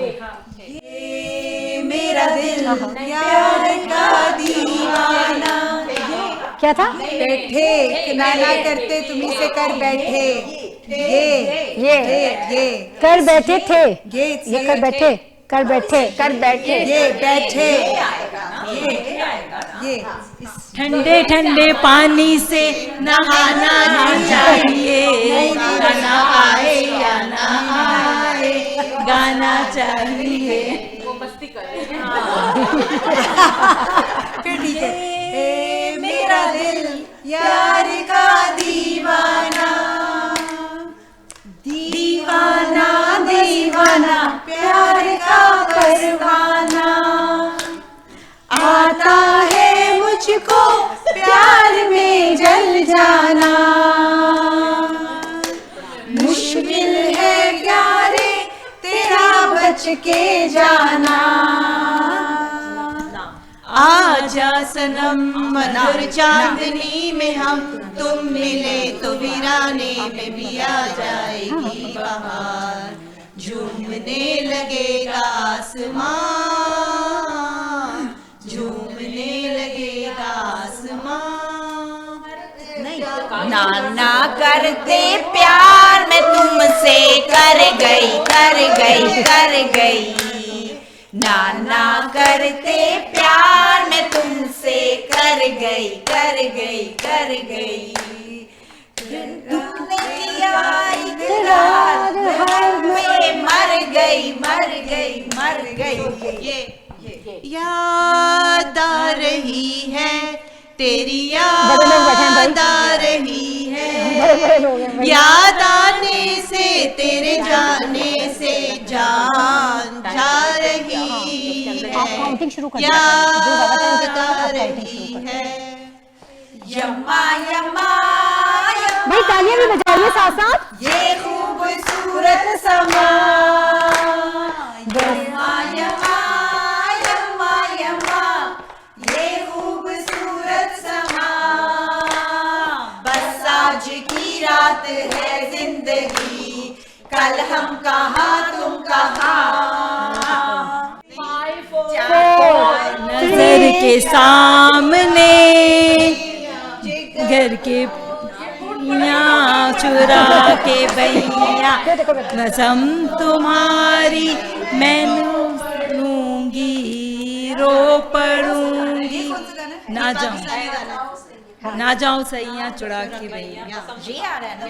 मेरा दिल प्यार का दीवाना, क्या था? बैठे नाना करते तुम्ही से कर बैठे, ये कर बैठे थे, ये कर बैठे, कर बैठे, कर बैठे, ये बैठे, ये ठंडे ठंडे पानी से नहाना चाहिए, गाना आए या ना आए, गाना चाहिए। वो मस्ती कर रहे फिर ठीक है। मेरा दिल यार का दीवाना, दीवाना दीवाना प्यार का परवाना, आता है मुझको प्यार में जल जाना, मुश्किल है प्यारे तेरा बच के जाना। आजा सनम मधुर चांदनी में हम, तुम मिले तो वीराने में भी आ जाएगी बहार, झूमने लगेगा आसमां, झूमने लगेगा आसमां, नाना करते प्यार मैं तुमसे कर गई कर गई कर गई। नाना करते प्यार मैं तुमसे कर गई कर गई कर गई। तुमने किया इकरार पे मर गई मर गई मर गई। ये याद आ रही है तेरी याद आ रही है, याद आने से तेरे जाने से जान जा रही है, याद आ रही है। यम्मा यम्मा भाई तालियां भी बजाइए साथ साथ। ये खूबसूरत समा यम्मा यम्मा यम्मा यम्मा ये खूबसूरत समा। बस आज की रात है जिंदगी, कल हम कहाँ तुम कहाँ। नजर के सामने घर के यहाँ चुरा के भैया कसम तुम्हारी मैं लूंगी रो पड़ूंगी ना जाऊं सैया चुरा के भैया।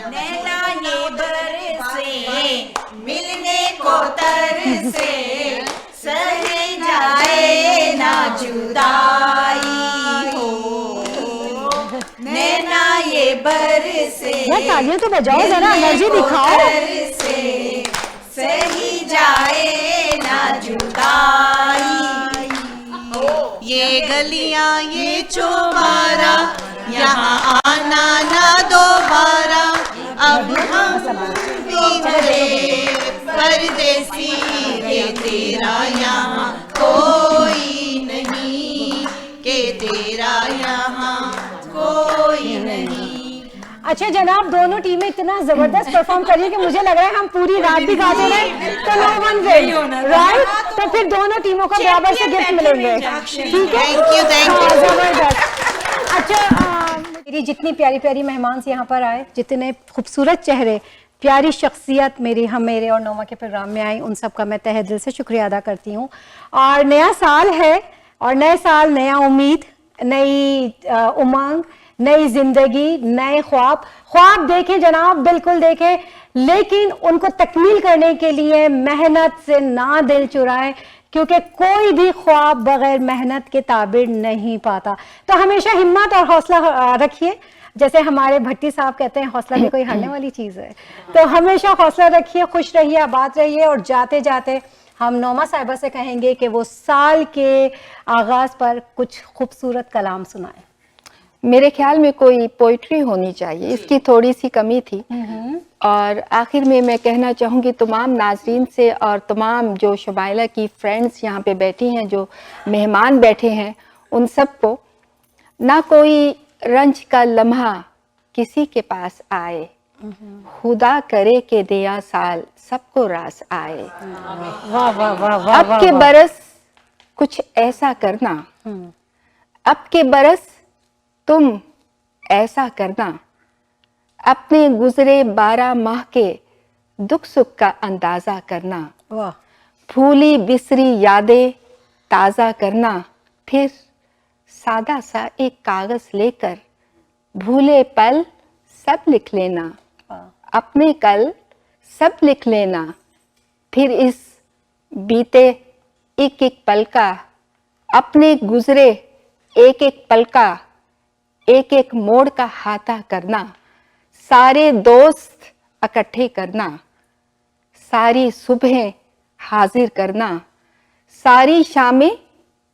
नैना ये बरसे मिलने को तरसे, सहे जाए ना जुदाई हो। नैना ये बरसे तालियां तो बजाओ जरा, एनर्जी दिखाओ। सही जाए ना जुदाई। ये गलियां ये चौबारा यहाँ आना ना दोबारा, अब हम भी चले परदेसी के तेरा यहाँ कोई नहीं, के तेरा यहाँ कोई नहीं। अच्छा जनाब, दोनों टीमें इतना जबरदस्त परफॉर्म कर रही है कि मुझे लग रहा है हम पूरी रात भी गाते रहे तो नो वन विन, राइट? तो फिर दोनों टीमों को बराबर से गिफ्ट मिलेंगे, ठीक है? Thank you. जबरदस्त। अच्छा मेरी जितनी प्यारी प्यारी मेहमान यहाँ पर आए, जितने खूबसूरत चेहरे, प्यारी शख्सियत मेरे और नोमा के प्रोग्राम में आई, उन सब का मैं तहे दिल से शुक्रिया अदा करती हूँ। और नया साल है और नए साल नया उम्मीद, नई उमंग, नई जिंदगी, नए ख्वाब देखें जनाब, बिल्कुल देखें, लेकिन उनको तकमील करने के लिए मेहनत से ना दिल चुराएं, क्योंकि कोई भी ख्वाब बगैर मेहनत के ताबिर नहीं पाता। तो हमेशा हिम्मत और हौसला रखिए, जैसे हमारे भट्टी साहब कहते हैं हौसला भी कोई हारने वाली चीज़ है। तो हमेशा हौसला रखिए, खुश रहिए, आबाद रहिए। और जाते जाते हम नोमा साहिबा से कहेंगे कि वो साल के आगाज़ पर कुछ खूबसूरत कलाम सुनाएं। मेरे ख्याल में कोई पोइट्री होनी चाहिए, इसकी थोड़ी सी कमी थी। और आखिर में मैं कहना चाहूँगी तमाम नाजरीन से और तमाम जो शुमाइला की फ्रेंड्स यहाँ पे बैठी हैं, जो मेहमान बैठे हैं, उन सबको, ना कोई रंज का लम्हा किसी के पास आए, खुदा करे के दिया साल सबको रास आए। वाह वाह वाह वाह। अब के बरस कुछ ऐसा करना, अब के बरस तुम ऐसा करना, अपने गुजरे 12 माह के दुख सुख का अंदाजा करना, वाह। भूली बिसरी यादें ताज़ा करना, फिर सादा सा एक कागज लेकर भूले पल सब लिख लेना, अपने कल सब लिख लेना, फिर इस बीते एक एक पल का, अपने गुजरे एक एक पल का, एक एक मोड़ का हाथा करना, सारे दोस्त इकट्ठे करना, सारी सुबहें हाजिर करना, सारी शामें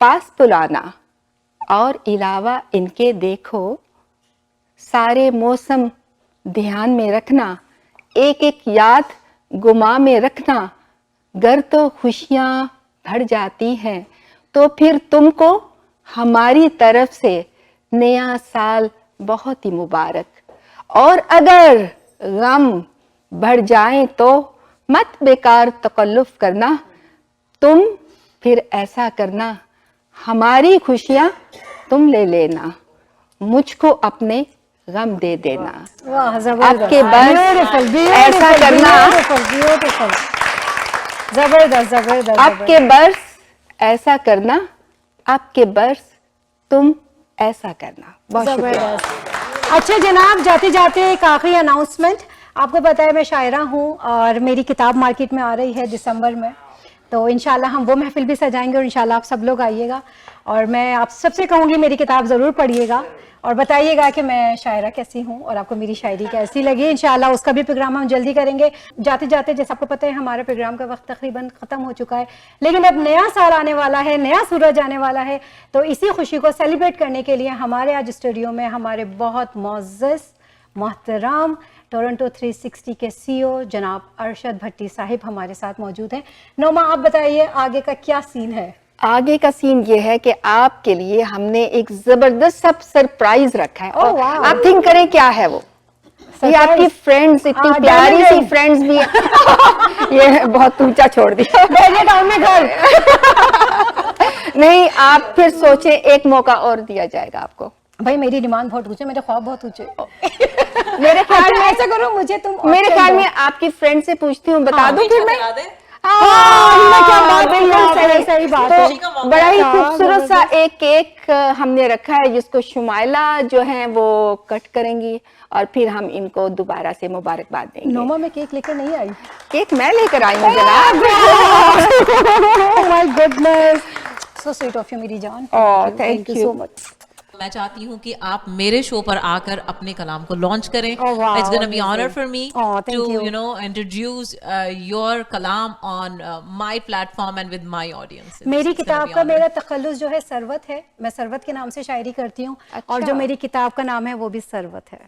पास बुलाना, और अलावा इनके देखो सारे मौसम ध्यान में रखना, एक एक याद गुमा में रखना। घर तो खुशियाँ भर जाती हैं, तो फिर तुमको हमारी तरफ से नया साल बहुत ही मुबारक। और अगर गम बढ़ जाए तो मत बेकार तकल्लुफ़ करना, तुम फिर ऐसा करना, हमारी खुशियाँ तुम ले लेना, मुझको अपने गम दे देना। वाह, जबरदस्त। आपके बस Beautiful, ऐसा beautiful, करना, beautiful, beautiful. जबरदस्त जबरदस्त। आपके बस ऐसा करना, आपके बस तुम ऐसा करना। बहुत शुक्रिया। जबरदस्त। अच्छा जनाब, जाते जाते एक आखिरी अनाउंसमेंट। आपको पता है मैं शायरा हूँ और मेरी किताब मार्केट में आ रही है दिसंबर में, तो इंशाल्लाह हम वो महफिल भी सजाएंगे और इंशाल्लाह आप सब लोग आइएगा। और मैं आप सबसे कहूँगी मेरी किताब ज़रूर पढ़िएगा और बताइएगा कि मैं शायरा कैसी हूँ और आपको मेरी शायरी कैसी लगी। इंशाल्लाह उसका भी प्रोग्राम हम जल्दी करेंगे। जाते जाते जैसे आपको पता है हमारे प्रोग्राम का वक्त तकरीबन ख़त्म हो चुका है, लेकिन अब नया साल आने वाला है, नया सूरज आने वाला है, तो इसी खुशी को सेलिब्रेट करने के लिए हमारे आज स्टूडियो में हमारे बहुत मोअज़्ज़ज़ मोहतरम टोरंटो 360 के CEO जनाब अरशद भट्टी साहिब हमारे साथ मौजूद हैं। नोमा, आप बताइए आगे का क्या सीन है? आगे का सीन ये है कि आपके लिए हमने एक जबरदस्त सब सरप्राइज रखा है और आप थिंक करें क्या है वो। ये आपकी फ्रेंड्स, इतनी प्यारी सी फ्रेंड्स भी है। ये बहुत ऊंचा छोड़ दिया टाउन में घर। नहीं, आप फिर सोचें, एक मौका और दिया जाएगा आपको। भाई मेरी डिमांड बहुत ऊंचे, मेरे ख्वाब बहुत ऊंचे। मेरे ख्याल में ऐसा करो, मुझे तुम मेरे ख्याल में आपकी फ्रेंड से पूछती हूँ, बता दूं फिर मैं। सही बात तो है। बड़ा ही खूबसूरत सा एक केक हमने रखा है जिसको शुमाइला जो है वो कट करेंगी और फिर हम इनको दोबारा से मुबारकबाद देंगे। नोमा मैं केक लेकर नहीं आई। केक मैं लेकर आई हूँ जनाब। My goodness, so sweet of you मेरी जान। Thank you so much. मैं चाहती हूँ कि आप मेरे शो पर आकर अपने कलाम को लॉन्च करें। It's gonna be honor for me to introduce your kalam on my platform and with my audience. मेरी किताब का मेरा तखल्लुस जो है सरवत है, मैं सरवत के नाम से शायरी करती हूँ। और जो मेरी किताब का नाम है वो भी सरवत है।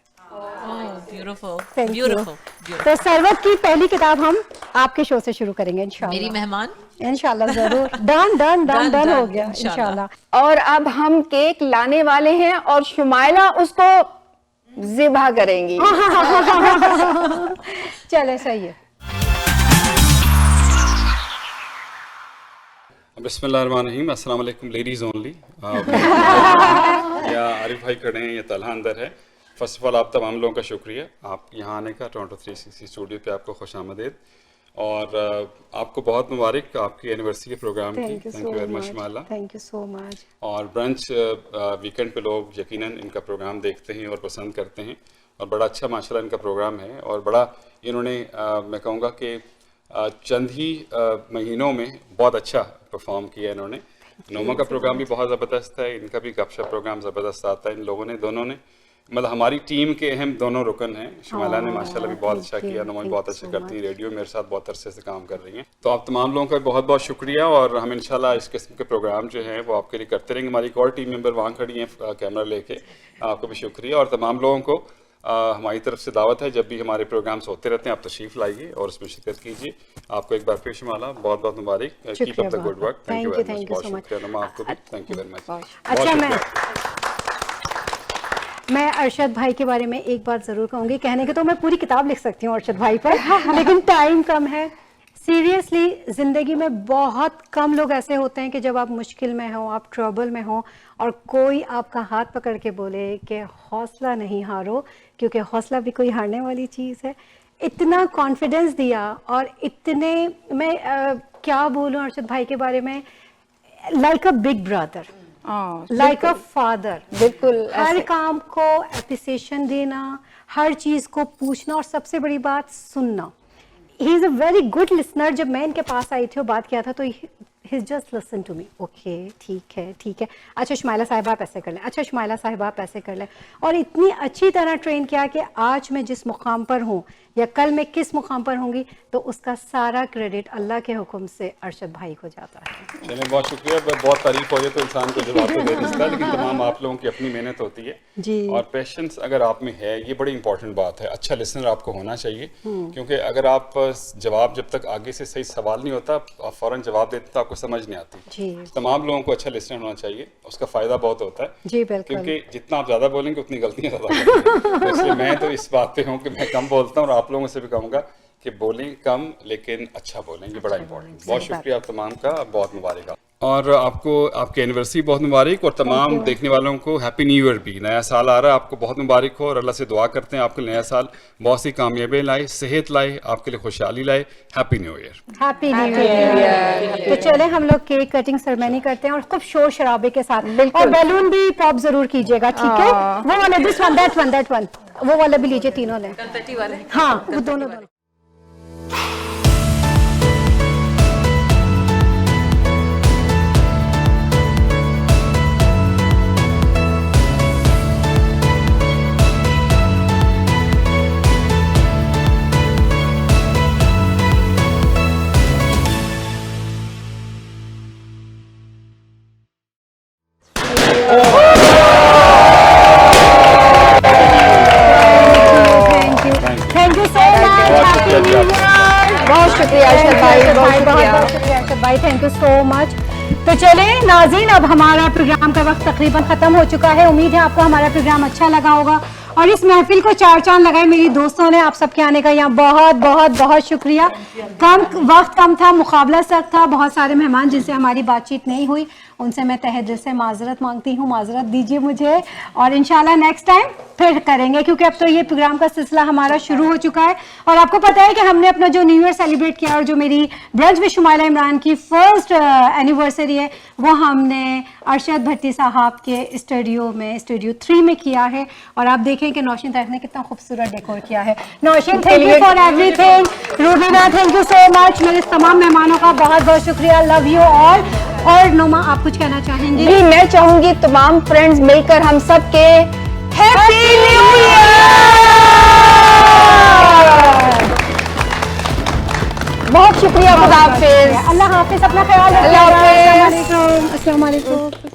Beautiful, Thank you. beautiful. तो सरवत की पहली किताब हम आपके शो से शुरू करेंगे इंशाल्लाह। मेरी मेहमान इंशाल्लाह जरूर। डन डन डन डन हो गया इंशाल्लाह। और अब हम केक लाने वाले हैं और शुमाइला उसको ज़िबा करेंगी। चले सही है। बिस्मिल्लाहिर्रहमानिर्रहीम, अस्सलाम वालेकुम लेडीज़ ओनली। या आरिफ भाई खड़े हैं या तलहा अंदर है। फर्स्ट ऑफ ऑल आप तमाम लोगों का शुक्रिया आप यहाँ आने का, टोरंटो 360 स्टूडियो पे आपको खुशामदीद और आपको बहुत मुबारक आपकी एनिवर्सरी के प्रोग्राम की। Thank you very much Mala. Thank you so much. और ब्रंच वीकेंड पे लोग यकीनन इनका प्रोग्राम देखते हैं और पसंद करते हैं और बड़ा अच्छा माशाल्लाह इनका प्रोग्राम है और बड़ा इन्होंने मैं कहूँगा कि चंद ही महीनों में बहुत अच्छा परफॉर्म किया इन्होंने। नोमा का प्रोग्राम भी बहुत ज़बरदस्त है, इनका भी गपशप प्रोग्राम ज़बरदस्त आता है। इन लोगों ने दोनों ने मतलब हमारी टीम के अहम दोनों रुकन हैं। शुमाइला ने माशाल्लाह भी बहुत अच्छा किया, नोमा भी बहुत अच्छा करती है, रेडियो मेरे साथ बहुत अरसे से काम कर रही हैं। तो आप तमाम लोगों का बहुत बहुत शुक्रिया और हम इंशाल्लाह इस किस्म के प्रोग्राम जो हैं वो आपके लिए करते रहेंगे। हमारी एक और टीम मेंबर वहाँ खड़ी हैं कैमरा लेके, आपको भी शुक्रिया और तमाम लोगों को हमारी तरफ से दावत है, जब भी हमारे प्रोग्राम्स होते रहते हैं आप तशरीफ़ लाइए और उसमें शिरकत कीजिए। आपको एक बार फिर शुमाइला बहुत बहुत मुबारक। Keep up the good work. Thank you very much. बहुत शुक्रिया नोमा, आपको भी थैंक यू वेरी मच। अच्छा, मैं अरशद भाई के बारे में एक बात ज़रूर कहूँगी, कहने के तो मैं पूरी किताब लिख सकती हूँ अरशद भाई पर, लेकिन टाइम कम है। सीरियसली ज़िंदगी में बहुत कम लोग ऐसे होते हैं कि जब आप मुश्किल में हो, आप ट्रबल में हो और कोई आपका हाथ पकड़ के बोले कि हौसला नहीं हारो, क्योंकि हौसला भी कोई हारने वाली चीज़ है। इतना कॉन्फिडेंस दिया और इतने मैं क्या बोलूँ अरशद भाई के बारे में, like a big brother, like a father. बिल्कुल हर काम को एप्रिसिएशन देना, हर चीज़ को पूछना और सबसे बड़ी बात सुनना। He is a very good listener. जब मैं इनके पास आई थी और बात किया था तो ही just listen to me, okay ठीक है ठीक है, अच्छा शुमाइला साहिबा आप ऐसे कर लें, अच्छा शुमाइला साहिबा आप ऐसे कर लें। और इतनी अच्छी तरह ट्रेन किया कि आज मैं जिस मुकाम पर हूँ या कल मैं किस मुकाम पर होंगी तो उसका सारा क्रेडिट अल्लाह के हुक्म से अरशद भाई को जाता है। चलिए बहुत शुक्रिया। बहुत तारीफ हो जाए तो इंसान को जवाब तो दे देता है, लेकिन तमाम आप लोगों की अपनी मेहनत होती है जी। और पेशेंस अगर आप में है, ये बड़ी इंपॉर्टेंट बात है। अच्छा लिसनर आपको होना चाहिए, क्योंकि अगर आप जवाब जब तक आगे से सही सवाल नहीं होता आप फ़ौरन जवाब देते तो आपको समझ नहीं आती जी। तमाम लोगों को अच्छा लिसनर होना चाहिए, उसका फ़ायदा बहुत होता है जी बिल्कुल, क्योंकि जितना आप ज़्यादा बोलेंगे उतनी गलतियाँ ज़्यादा करेंगे। तो इसलिए मैं तो इस बात पे हूँ कि मैं कम बोलता हूँ और आप लोगों से भी कहूँगा कि बोलें कम लेकिन अच्छा बोलें, ये बड़ा इंपॉर्टेंट। बहुत शुक्रिया आप तमाम का, बहुत मुबारक। और आपको आपकी एनिवर्सरी बहुत मुबारक, और तमाम देखने वालों को हैप्पी न्यू ईयर भी। नया साल आ रहा है, आपको बहुत मुबारक हो, और अल्लाह से दुआ करते हैं आपके नया साल बहुत सी कामयाबी लाए, सेहत लाए, आपके लिए खुशहाली लाए। Happy new year. Happy new year. तो चले हम लोग केक कटिंग सेरेमनी करते हैं और खूब शोर शराबे के साथ, और बैलून भी पॉप जरूर कीजिएगा, ठीक है? वो वाला, दिस वन, दैट वन, वो वाला भी लीजिए, तीनों ले, हाँ वो दोनों। Thank you so much, happy new year. बहुत शुक्रिया अरशद भाई, बहुत शुक्रिया अरशद भाई, थैंक यू सो मच। तो चले नाज़रीन, अब हमारा प्रोग्राम का वक्त तकरीबन खत्म हो चुका है। उम्मीद है आपको हमारा प्रोग्राम अच्छा लगा होगा, और इस महफिल को चार चांद लगाए मेरी दोस्तों ने। आप सबके आने का यहाँ बहुत बहुत बहुत शुक्रिया। वक्त कम था, मुकाबला सख्त था, बहुत सारे मेहमान जिनसे हमारी बातचीत नहीं हुई, उनसे मैं तहे दिल से माजरत मांगती हूँ, माजरत दीजिए मुझे, और इंशाल्लाह नेक्स्ट टाइम फिर करेंगे, क्योंकि अब तो ये प्रोग्राम का सिलसिला हमारा शुरू हो चुका है। और आपको पता है कि हमने अपना जो न्यू ईयर सेलिब्रेट किया, और जो मेरी ब्रंच विद शुमाइला इमरान की फर्स्ट एनिवर्सरी है, वो हमने अरशद भट्टी साहब के स्टूडियो में, स्टूडियो 3 में किया है। और आप देखें कि नौशीन तारिक ने कितना खूबसूरत डेकोर किया है। Nausheen, thank you for everything. Rubina, thank you so much. मेरे तमाम मेहमानों का बहुत बहुत शुक्रिया, लव यू ऑल। और नोमा, आप कुछ कहना चाहेंगे? जी, मैं चाहूंगी तमाम फ्रेंड्स मिलकर हम सब के हैप्पी न्यू ईयर। बहुत शुक्रिया, खुदा हाफिज। अल्लाह हाफिज, अपना ख्याल रखिएगा। अस्सलाम वालेकुम।